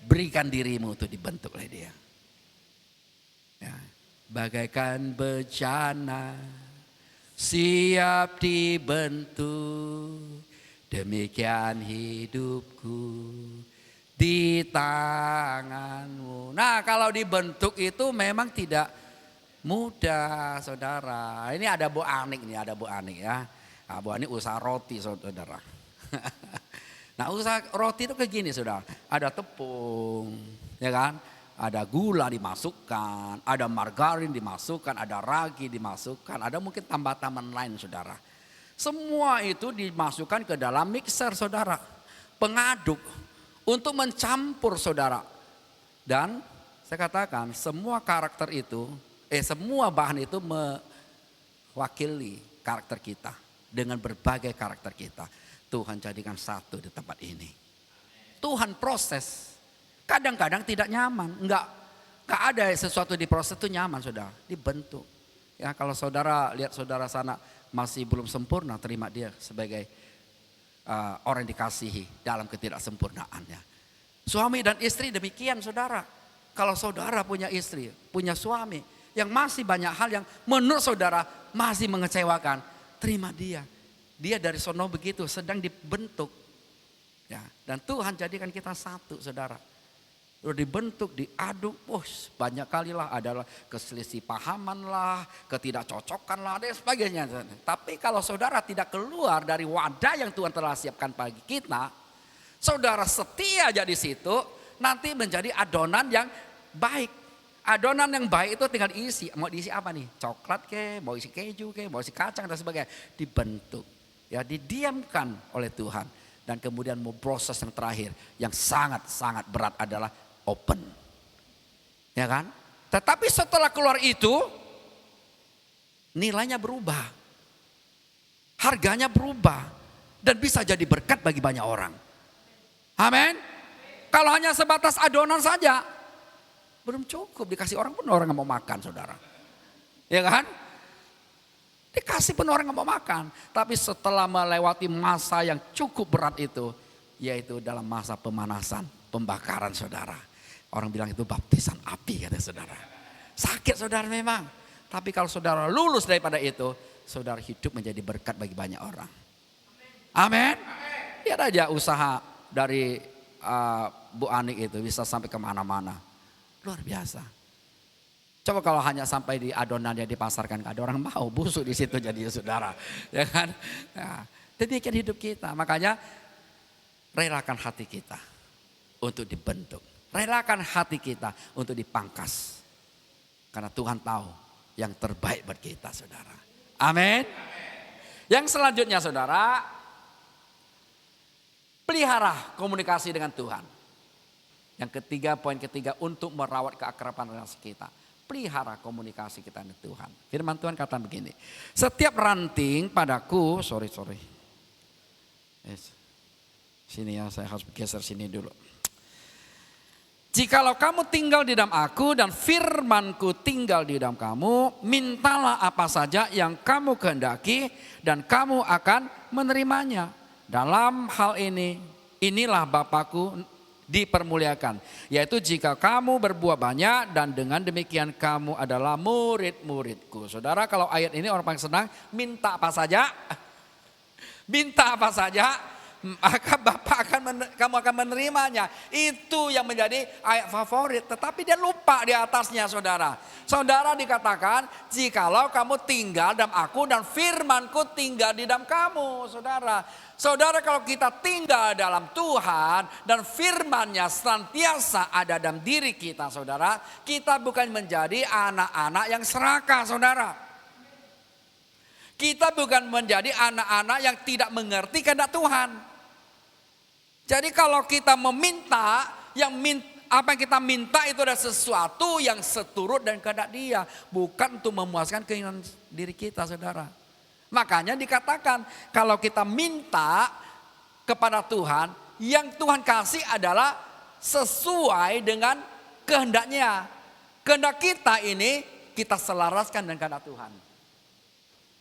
C: berikan dirimu untuk dibentuk oleh Dia. Ya, bagaikan bejana siap dibentuk, Demikian hidupku di tanganmu. Nah, kalau dibentuk itu memang tidak mudah, saudara. Ini ada Bu Anik nih, ada Bu Anik ya. Nah, Bu Anik usaha roti, saudara. Nah, usaha roti itu kayak gini, saudara. Ada tepung, ya kan? Ada gula dimasukkan, ada margarin dimasukkan, ada ragi dimasukkan, ada mungkin tambah-tambahan lain, saudara. Semua itu dimasukkan ke dalam mixer, saudara. Pengaduk untuk mencampur, saudara. Dan saya katakan semua karakter itu, semua bahan itu mewakili karakter kita. Dengan berbagai karakter kita. Tuhan jadikan satu di tempat ini. Tuhan proses. Kadang-kadang tidak nyaman. Enggak ada sesuatu di proses itu nyaman, saudara. Dibentuk. Ya, kalau saudara lihat saudara sana masih belum sempurna, terima dia sebagai orang yang dikasihi dalam ketidaksempurnaannya. Suami dan istri demikian, saudara. Kalau saudara punya istri, punya suami yang masih banyak hal yang menurut saudara masih mengecewakan, terima dia. Dia dari sono begitu sedang dibentuk. Ya, dan Tuhan jadikan kita satu, saudara. Udah dibentuk, diaduk, banyak kali lah adalah keselisih pahaman lah, ketidakcocokan lah, dan sebagainya. Tapi kalau saudara tidak keluar dari wadah yang Tuhan telah siapkan bagi kita, saudara setia aja di situ, nanti menjadi adonan yang baik. Adonan yang baik itu tinggal diisi, mau diisi apa nih? Coklat ke, mau isi keju ke, mau isi kacang dan sebagainya. Dibentuk, ya didiamkan oleh Tuhan. Dan kemudian mau proses yang terakhir yang sangat-sangat berat adalah open. Ya kan? Tetapi setelah keluar itu nilainya berubah. Harganya berubah dan bisa jadi berkat bagi banyak orang. Amin. Kalau hanya sebatas adonan saja belum cukup, dikasih orang pun orang nggak mau makan, saudara. Ya kan? Dikasih pun orang nggak mau makan. Tapi setelah melewati masa yang cukup berat itu, yaitu dalam masa pemanasan, pembakaran, saudara. Orang bilang itu baptisan api, kata saudara. Sakit, saudara, memang. Tapi kalau saudara lulus daripada itu, saudara hidup menjadi berkat bagi banyak orang. Amin. Lihat aja usaha dari Bu Anik itu bisa sampai kemana-mana. Luar biasa. Coba kalau hanya sampai di adonannya dipasarkan, ada orang mau, busuk di situ jadi saudara, ya kan? Nah, demikian hidup kita. Makanya relakan hati kita untuk dibentuk, relakan hati kita untuk dipangkas, karena Tuhan tahu yang terbaik buat kita, saudara. Amin. Yang selanjutnya, saudara, pelihara komunikasi dengan Tuhan. Yang ketiga, poin ketiga, untuk merawat keakraban relasi kita. Pelihara komunikasi kita dengan Tuhan. Firman Tuhan kata begini. Setiap ranting padaku, sorry. Sini ya, saya harus geser sini dulu. Jikalau kamu tinggal di dalam aku dan firmanku tinggal di dalam kamu, mintalah apa saja yang kamu kehendaki dan kamu akan menerimanya. Dalam hal ini, inilah Bapakku dipermuliakan, yaitu jika kamu berbuah banyak dan dengan demikian kamu adalah murid-muridku. Saudara, kalau ayat ini orang paling senang, minta apa saja, maka kamu akan menerimanya. Itu yang menjadi ayat favorit. Tetapi dia lupa di atasnya, saudara. Saudara dikatakan, jikalau kamu tinggal dalam aku dan firmanku tinggal di dalam kamu, saudara. Saudara, kalau kita tinggal dalam Tuhan dan firman-Nya senantiasa ada dalam diri kita, saudara, kita bukan menjadi anak-anak yang serakah, saudara. Kita bukan menjadi anak-anak yang tidak mengerti kehendak Tuhan. Jadi kalau kita meminta, apa yang kita minta itu adalah sesuatu yang seturut dan kehendak Dia, bukan untuk memuaskan keinginan diri kita, saudara. Makanya dikatakan kalau kita minta kepada Tuhan, yang Tuhan kasih adalah sesuai dengan kehendak-Nya. Kehendak kita ini kita selaraskan dengan kehendak Tuhan.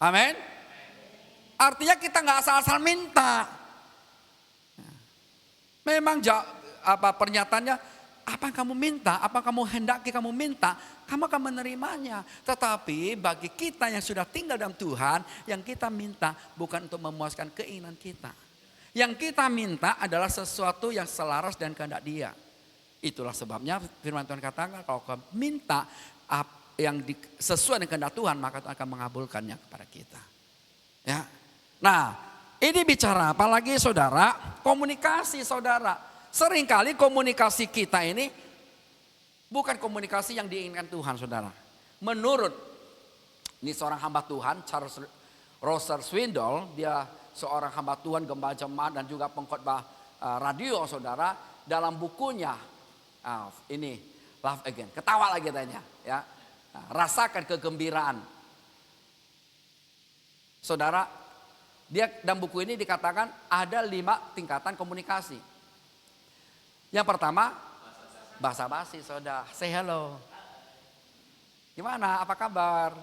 C: Amin. Artinya kita nggak asal-asal minta. Memang pernyataannya, apa yang kamu minta, apa kamu hendaki kamu minta, kamu akan menerimanya. Tetapi bagi kita yang sudah tinggal dalam Tuhan, yang kita minta bukan untuk memuaskan keinginan kita. Yang kita minta adalah sesuatu yang selaras dan kehendak Dia. Itulah sebabnya firman Tuhan katakan kalau kau minta yang sesuai dengan kehendak Tuhan, maka Tuhan akan mengabulkannya kepada kita. Ya. Nah, ini bicara apalagi saudara, komunikasi saudara. Seringkali komunikasi kita ini bukan komunikasi yang diinginkan Tuhan saudara. Menurut ini seorang hamba Tuhan, Charles Rosser Swindoll, dia seorang hamba Tuhan, gembala jemaat dan juga pengkhotbah radio saudara. Dalam bukunya ini Love Again, ketawa lagi tanya ya. Rasakan kegembiraan. Saudara, dia dalam buku ini dikatakan ada 5 tingkatan komunikasi. Yang pertama, basa-basi saudara. Say hello. Gimana? Apa kabar?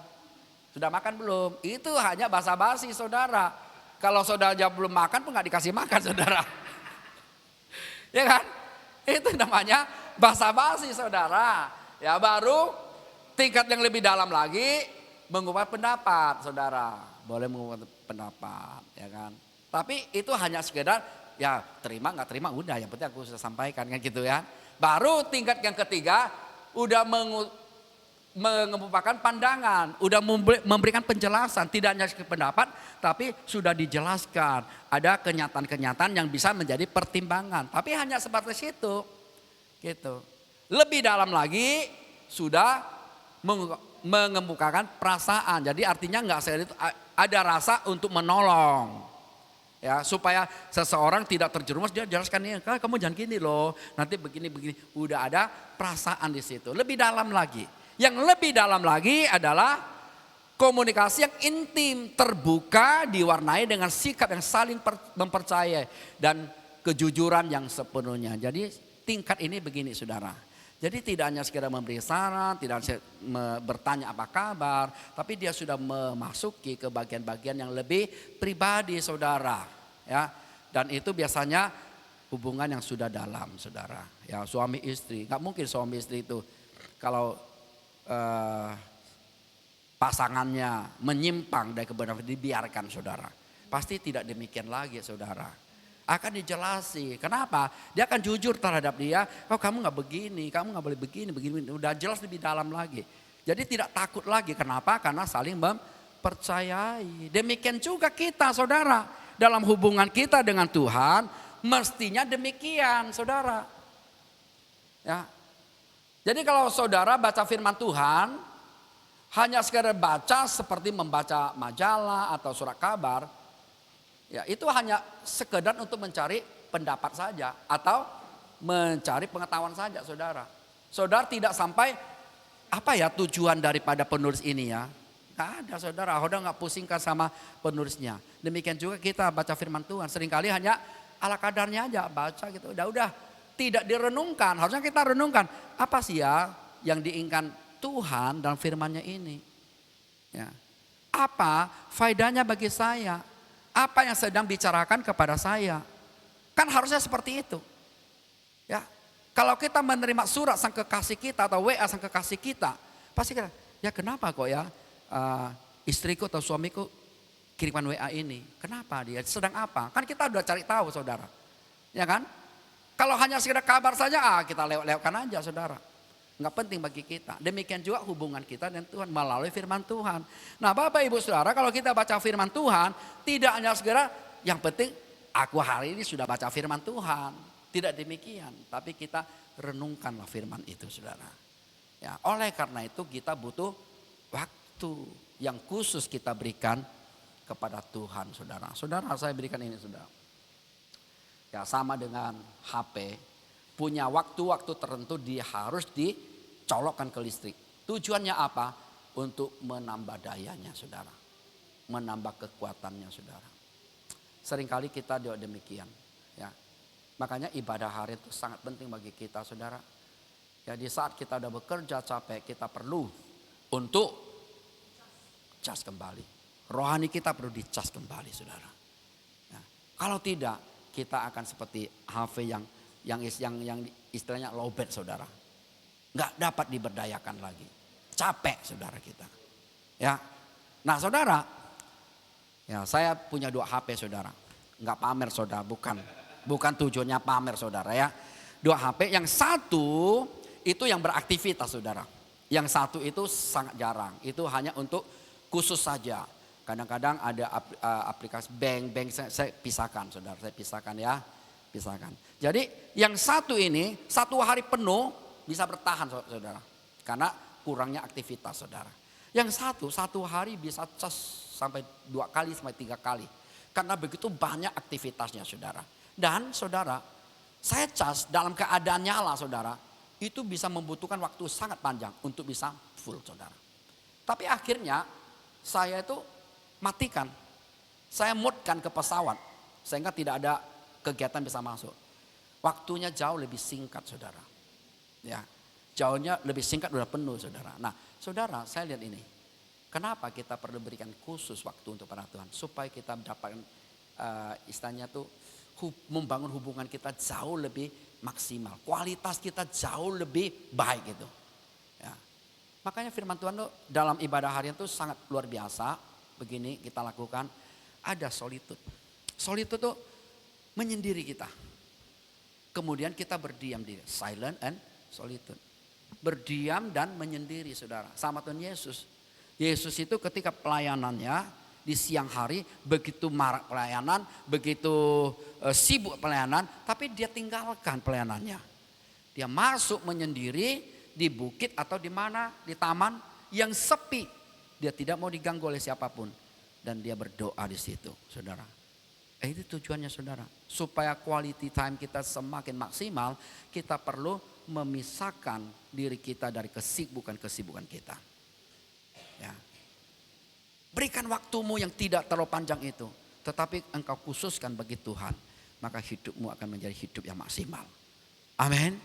C: Sudah makan belum? Itu hanya basa-basi saudara. Kalau saudara aja belum makan pun gak dikasih makan saudara. Ya kan? Itu namanya basa-basi saudara. Ya baru tingkat yang lebih dalam lagi mengungkapkan pendapat saudara. Boleh mengungkapkan pendapat ya kan. Tapi itu hanya sekedar ya terima gak terima udah, yang penting aku sudah sampaikan kan gitu ya. Baru tingkat yang ketiga udah mengemukakan pandangan, udah memberikan penjelasan, tidak hanya pendapat tapi sudah dijelaskan. Ada kenyataan-kenyataan yang bisa menjadi pertimbangan, tapi hanya sebatas itu. Gitu. Lebih dalam lagi sudah mengemukakan perasaan. Jadi artinya enggak itu ada rasa untuk menolong. Ya, supaya seseorang tidak terjerumus, dia jelaskan nih, kamu jangan gini loh, nanti begini. Udah ada perasaan di situ. Lebih dalam lagi. Yang lebih dalam lagi adalah komunikasi yang intim, terbuka, diwarnai dengan sikap yang saling mempercayai dan kejujuran yang sepenuhnya. Jadi tingkat ini begini saudara. Jadi tidak hanya sekedar memberi saran, tidak hanya bertanya apa kabar, tapi dia sudah memasuki ke bagian-bagian yang lebih pribadi saudara. Ya, dan itu biasanya hubungan yang sudah dalam saudara. Ya, suami istri, nggak mungkin suami istri itu kalau pasangannya menyimpang dari kebenaran dibiarkan saudara. Pasti tidak demikian lagi saudara. Akan dijelasi. Kenapa? Dia akan jujur terhadap dia. Oh kamu gak begini, kamu gak boleh begini. Udah jelas lebih dalam lagi. Jadi tidak takut lagi. Kenapa? Karena saling mempercayai. Demikian juga kita saudara. Dalam hubungan kita dengan Tuhan. Mestinya demikian saudara. Ya. Jadi kalau saudara baca firman Tuhan, hanya sekedar baca seperti membaca majalah atau surat kabar, ya itu hanya sekedar untuk mencari pendapat saja atau mencari pengetahuan saja saudara. Saudara tidak sampai apa ya tujuan daripada penulis ini ya. Gak ada saudara, saudara gak pusingkan sama penulisnya. Demikian juga kita baca firman Tuhan, seringkali hanya ala kadarnya aja baca gitu, udah. Tidak direnungkan, harusnya kita renungkan apa sih ya yang diinginkan Tuhan dalam firman-Nya ini. Ya. Apa faedahnya bagi saya? Apa yang sedang bicarakan kepada saya? Kan harusnya seperti itu. Ya. Kalau kita menerima surat sang kekasih kita atau WA sang kekasih kita, pasti kita, ya kenapa kok ya istriku atau suamiku kirimkan WA ini? Kenapa dia? Sedang apa? Kan kita udah cari tahu saudara. Ya kan? Kalau hanya sekedar kabar saja, kita lewat-lewatkan aja saudara. Nggak penting bagi kita. Demikian juga hubungan kita dengan Tuhan melalui firman Tuhan. Nah Bapak Ibu Saudara, kalau kita baca firman Tuhan, tidak hanya sekedar yang penting aku hari ini sudah baca firman Tuhan. Tidak demikian, tapi kita renungkanlah firman itu saudara. Ya, oleh karena itu kita butuh waktu yang khusus kita berikan kepada Tuhan saudara. Saudara saya berikan ini saudara. Ya sama dengan HP, punya waktu-waktu tertentu dia harus dicolokkan ke listrik. Tujuannya apa? Untuk menambah dayanya saudara. Menambah kekuatannya saudara. Seringkali kita juga demikian. Ya. Makanya ibadah hari itu sangat penting bagi kita saudara. Ya di saat kita udah bekerja capek, kita perlu untuk cas kembali. Rohani kita perlu dicas kembali saudara. Ya. Kalau tidak, kita akan seperti HP yang istilahnya lowbat saudara. Nggak dapat diberdayakan lagi. Capek saudara kita. Ya. Nah saudara, ya saya punya 2 HP saudara. Enggak pamer saudara, bukan. Bukan tujuannya pamer saudara ya. 2 HP, yang satu itu yang beraktivitas saudara. Yang satu itu sangat jarang, itu hanya untuk khusus saja. Kadang-kadang ada aplikasi bank saya pisahkan saudara, saya pisahkan ya. Pisahkan. Jadi yang satu ini 1 hari penuh bisa bertahan saudara. Karena kurangnya aktivitas saudara. Yang satu hari bisa cas sampai 2 kali sampai 3 kali. Karena begitu banyak aktivitasnya saudara. Dan saudara, saya cas dalam keadaan nyala saudara, itu bisa membutuhkan waktu sangat panjang untuk bisa full saudara. Tapi akhirnya saya itu matikan. Saya modkan ke pesawat sehingga tidak ada kegiatan bisa masuk. Waktunya jauh lebih singkat saudara. Ya, jauhnya lebih singkat udah penuh saudara. Nah saudara, saya lihat ini. Kenapa kita perlu berikan khusus waktu untuk para Tuhan? Supaya kita mendapatkan istilahnya tuh membangun hubungan kita jauh lebih maksimal. Kualitas kita jauh lebih baik gitu. Ya. Makanya firman Tuhan tuh dalam ibadah harian tuh sangat luar biasa. Begini kita lakukan. Ada solitude. Solitude tuh menyendiri kita. Kemudian kita berdiam diri. Silent and solitude. Berdiam dan menyendiri saudara. Sama Tuhan Yesus. Yesus itu ketika pelayanannya di siang hari begitu marak pelayanan, begitu sibuk pelayanan, tapi dia tinggalkan pelayanannya. Dia masuk menyendiri di bukit atau di mana, di taman yang sepi. Dia tidak mau diganggu oleh siapapun dan dia berdoa di situ, saudara. Itu tujuannya saudara. Supaya quality time kita semakin maksimal, kita perlu memisahkan diri kita dari kesibukan kita. Ya. Berikan waktumu yang tidak terlalu panjang itu, tetapi engkau khususkan bagi Tuhan, maka hidupmu akan menjadi hidup yang maksimal. Amin.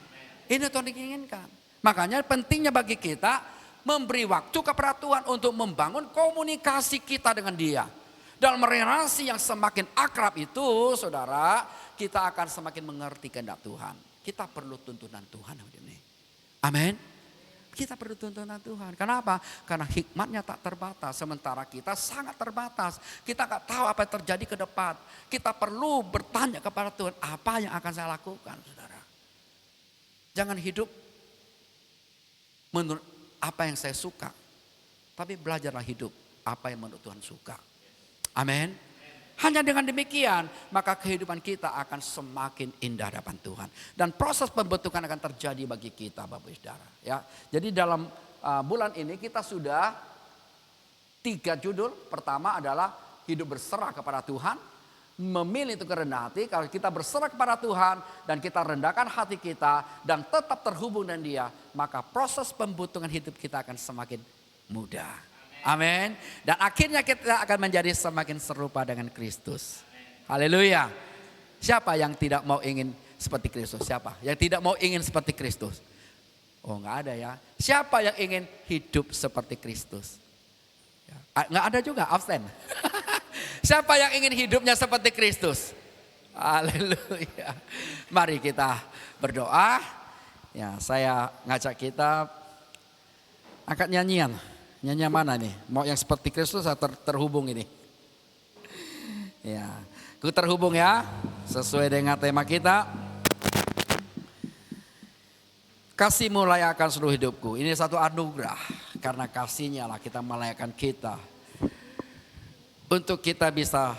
C: Ini Tuhan inginkan. Makanya pentingnya bagi kita memberi waktu kepada Tuhan untuk membangun komunikasi kita dengan Dia. Dalam relasi yang semakin akrab itu, saudara, kita akan semakin mengerti kehendak Tuhan. Kita perlu tuntunan Tuhan. Amin. Kita perlu tuntunan Tuhan. Kenapa? Karena hikmatnya tak terbatas. Sementara kita sangat terbatas. Kita gak tahu apa yang terjadi ke depan. Kita perlu bertanya kepada Tuhan. Apa yang akan saya lakukan saudara? Jangan hidup menurut apa yang saya suka. Tapi belajarlah hidup apa yang menurut Tuhan suka. Amin. Hanya dengan demikian maka kehidupan kita akan semakin indah di hadapan Tuhan. Dan proses pembentukan akan terjadi bagi kita Bapak Ibu Saudara. Ya. Jadi dalam bulan ini kita sudah 3 judul. Pertama adalah hidup berserah kepada Tuhan. Memilih untuk rendah hati. Kalau kita berserah kepada Tuhan dan kita rendahkan hati kita dan tetap terhubung dengan Dia, maka proses pembentukan hidup kita akan semakin mudah. Amin. Dan akhirnya kita akan menjadi semakin serupa dengan Kristus. Haleluya. Siapa yang tidak mau ingin seperti Kristus? Siapa yang tidak mau ingin seperti Kristus? Oh, enggak ada ya. Siapa yang ingin hidup seperti Kristus? Ya. Enggak ada juga, absen. Siapa yang ingin hidupnya seperti Kristus? Haleluya. Mari kita berdoa. Ya, saya ngajak kita angkat nyanyian. Nyanyian mana nih? Mau yang seperti Kristus atau terhubung ini? Ya, ku terhubung ya. Sesuai dengan tema kita. Kasih-Mu layakkan seluruh hidupku. Ini satu anugerah. Karena kasih-Nya lah kita melayakkan kita. Untuk kita bisa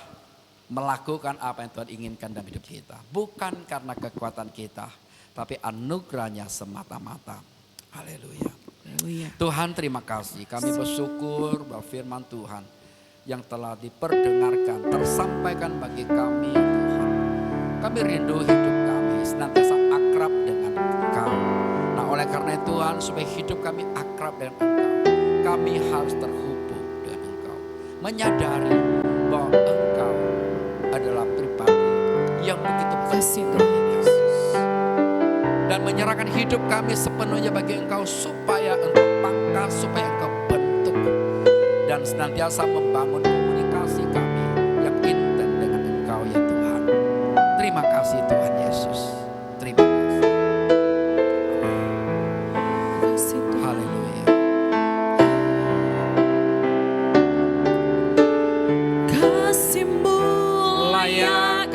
C: melakukan apa yang Tuhan inginkan dalam hidup kita. Bukan karena kekuatan kita. Tapi anugerahnya semata-mata. Haleluya. Tuhan terima kasih. Kami bersyukur bahwa firman Tuhan yang telah diperdengarkan, tersampaikan bagi kami Tuhan. Kami rindu hidup kami senantiasa akrab dengan Engkau. Nah oleh karena itu Tuhan, supaya hidup kami akrab dengan Engkau, kami harus terhubung dengan Engkau. Menyadari bahwa Engkau adalah pribadi yang begitu kasih Tuhan Yesus. Dan menyerahkan hidup kami sepenuhnya bagi Engkau supaya Engkau pangkas, supaya Engkau bentuk. Dan senantiasa membangun komunikasi kami yang intim dengan Engkau ya Tuhan. Terima kasih Tuhan Yesus. Terima kasih. Haleluya.
A: Kasih-Mu layak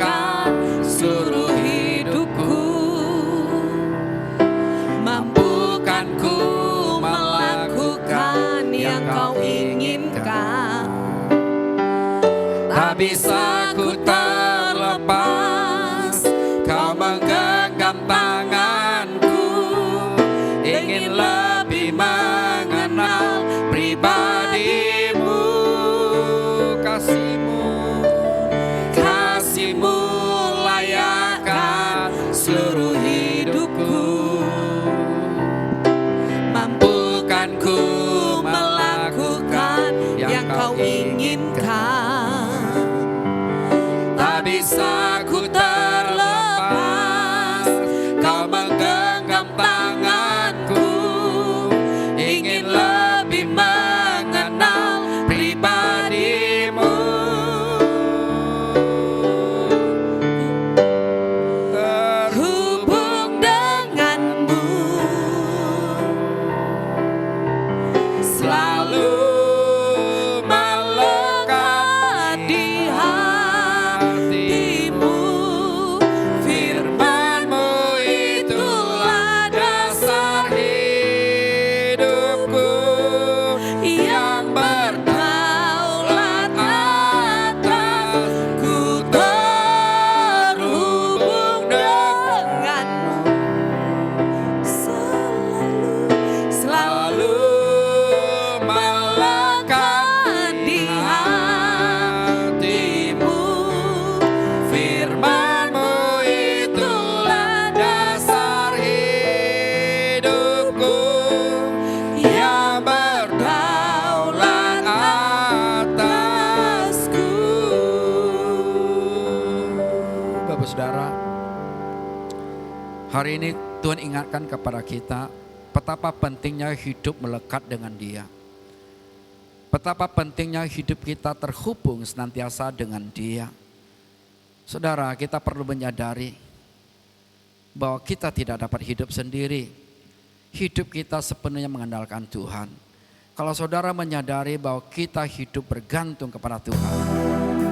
A: yang berdaulat atasku, terhubung denganmu, selalu melekat di hatimu. Firman-Mu itulah dasar hidupku, yang berdaulat atasku. Bapak Saudara, hari ini Tuhan ingatkan kepada kita betapa pentingnya hidup melekat dengan Dia. Betapa pentingnya hidup kita terhubung senantiasa dengan Dia. Saudara, kita perlu menyadari bahwa kita tidak dapat hidup sendiri. Hidup kita sepenuhnya mengandalkan Tuhan. Kalau saudara menyadari bahwa kita hidup bergantung kepada Tuhan,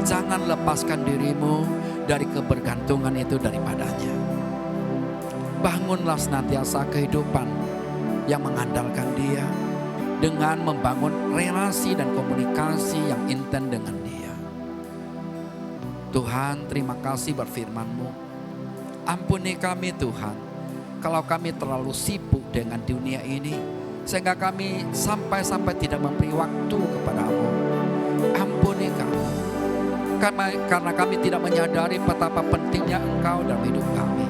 A: jangan lepaskan dirimu dari kebergantungan itu daripadanya. Bangunlah senantiasa kehidupan yang mengandalkan Dia dengan membangun relasi dan komunikasi yang intens dengan Dia. Tuhan, terima kasih buat firman-Mu. Ampuni kami Tuhan, kalau kami terlalu sibuk dengan dunia ini, sehingga kami sampai-sampai tidak memberi waktu kepada-Mu. Ampuni kami, karena kami tidak menyadari betapa pentingnya Engkau dalam hidup kami.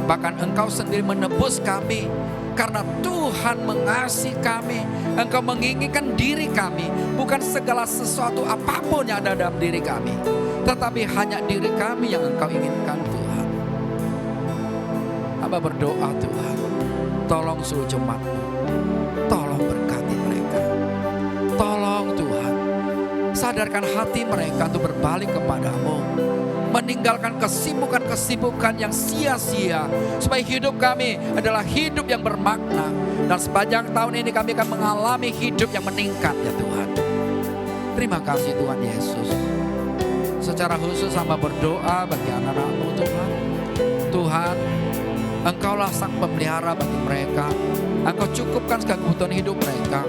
A: Bahkan Engkau sendiri menebus kami, karena Tuhan mengasihi kami. Engkau menginginkan diri kami, bukan segala sesuatu apapun yang ada dalam diri kami, tetapi hanya diri kami yang Engkau inginkan Tuhan. Hamba berdoa Tuhan, tolong seluruh jemaat-Mu, tolong berkati mereka. Tolong Tuhan, sadarkan hati mereka untuk berbalik kepada-Mu, meninggalkan kesibukan-kesibukan yang sia-sia, supaya hidup kami adalah hidup yang bermakna. Dan sepanjang tahun ini kami akan mengalami hidup yang meningkat ya Tuhan. Terima kasih Tuhan Yesus. Secara khusus hamba berdoa bagi anak-anak-Mu Tuhan. Tuhan, Engkaulah sang pemelihara bagi mereka. Engkau cukupkan segala kebutuhan hidup mereka.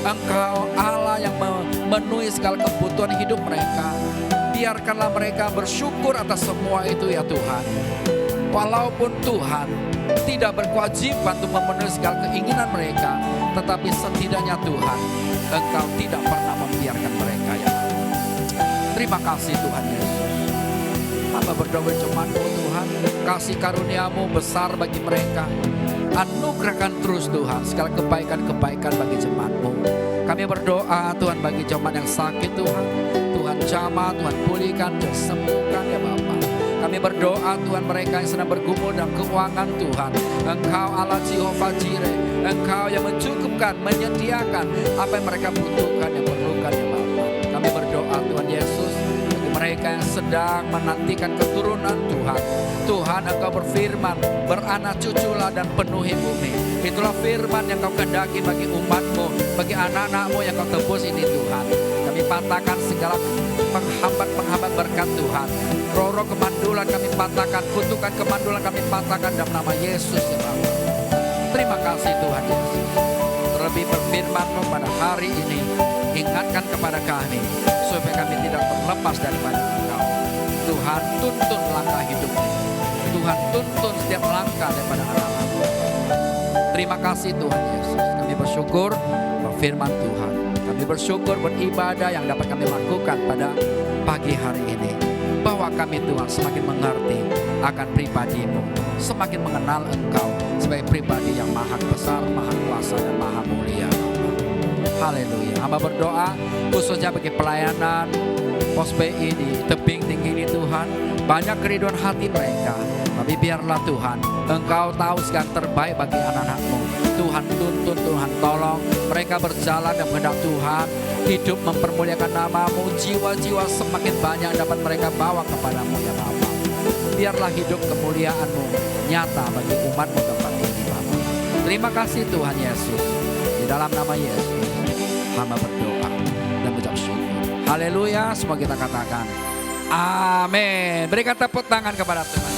A: Engkau Allah yang memenuhi segala kebutuhan hidup mereka. Biarkanlah mereka bersyukur atas semua itu ya Tuhan. Walaupun Tuhan tidak berkewajiban untuk memenuhi segala keinginan mereka, tetapi setidaknya Tuhan, Engkau tidak pernah membiarkan mereka ya Allah. Terima kasih Tuhan Yesus. Hamba berdoa jemaat-Mu Tuhan, kasih karunia-Mu besar bagi mereka. Anugerahkan terus Tuhan segala kebaikan-kebaikan bagi jemaat-Mu. Kami berdoa Tuhan bagi jemaat yang sakit Tuhan. Tuhan jamah, Tuhan pulihkan, Tuhan sembuhkan ya Bapa. Kami berdoa Tuhan mereka yang sedang bergumul dalam keuangan Tuhan. Engkau Allah Jehovah Jireh. Engkau yang mencukupkan, menyediakan apa yang mereka butuhkan, yang perlukan ya Bapa. Kami berdoa Tuhan Yesus bagi mereka yang sedang menantikan keturunan Tuhan. Tuhan Engkau berfirman, beranak cuculah dan penuhi bumi. Itulah firman yang Kau kehendaki bagi umat-Mu, bagi anak-anak-Mu yang Kau tebus ini Tuhan. Kami patahkan segala penghambat-penghambat berkat Tuhan. Roh-roh kemandulan kami patahkan, kutukan kemandulan kami patahkan dalam nama Yesus ya Bapa. Terima kasih Tuhan Yesus. Terlebih berfirman-Mu pada hari ini, ingatkan kepada kami supaya kami tidak terlepas daripada Engkau. Tuhan tuntun langkah hidup ini. Tuhan tuntun setiap langkah daripada anak-anak-Mu. Terima kasih Tuhan Yesus. Kami bersyukur berfirman Tuhan. Kami bersyukur buat ibadah yang dapat kami lakukan pada pagi hari ini. Bahwa kami Tuhan semakin mengerti akan pribadi-Mu, semakin mengenal Engkau sebagai pribadi yang maha besar, maha kuasa dan maha mulia. Haleluya. Hamba berdoa khususnya bagi pelayanan Pos BI di tebing tinggi ini Tuhan. Banyak kerinduan hati mereka. Tapi biarlah Tuhan, Engkau tahu segala terbaik bagi anak-anak-Mu. Tuhan tuntun, Tuhan tolong mereka berjalan dalam kehendak Tuhan. Hidup mempermuliakan nama-Mu. Jiwa-jiwa semakin banyak dapat mereka bawa kepada-Mu ya Bapa. Biarlah hidup kemuliaan-Mu nyata bagi umat-Mu tempat ini Bapa. Terima kasih Tuhan Yesus. Di dalam nama Yesus hamba berdoa dan mengucap syukur. Haleluya. Semua kita katakan amin. Berikan tepuk tangan kepada Tuhan.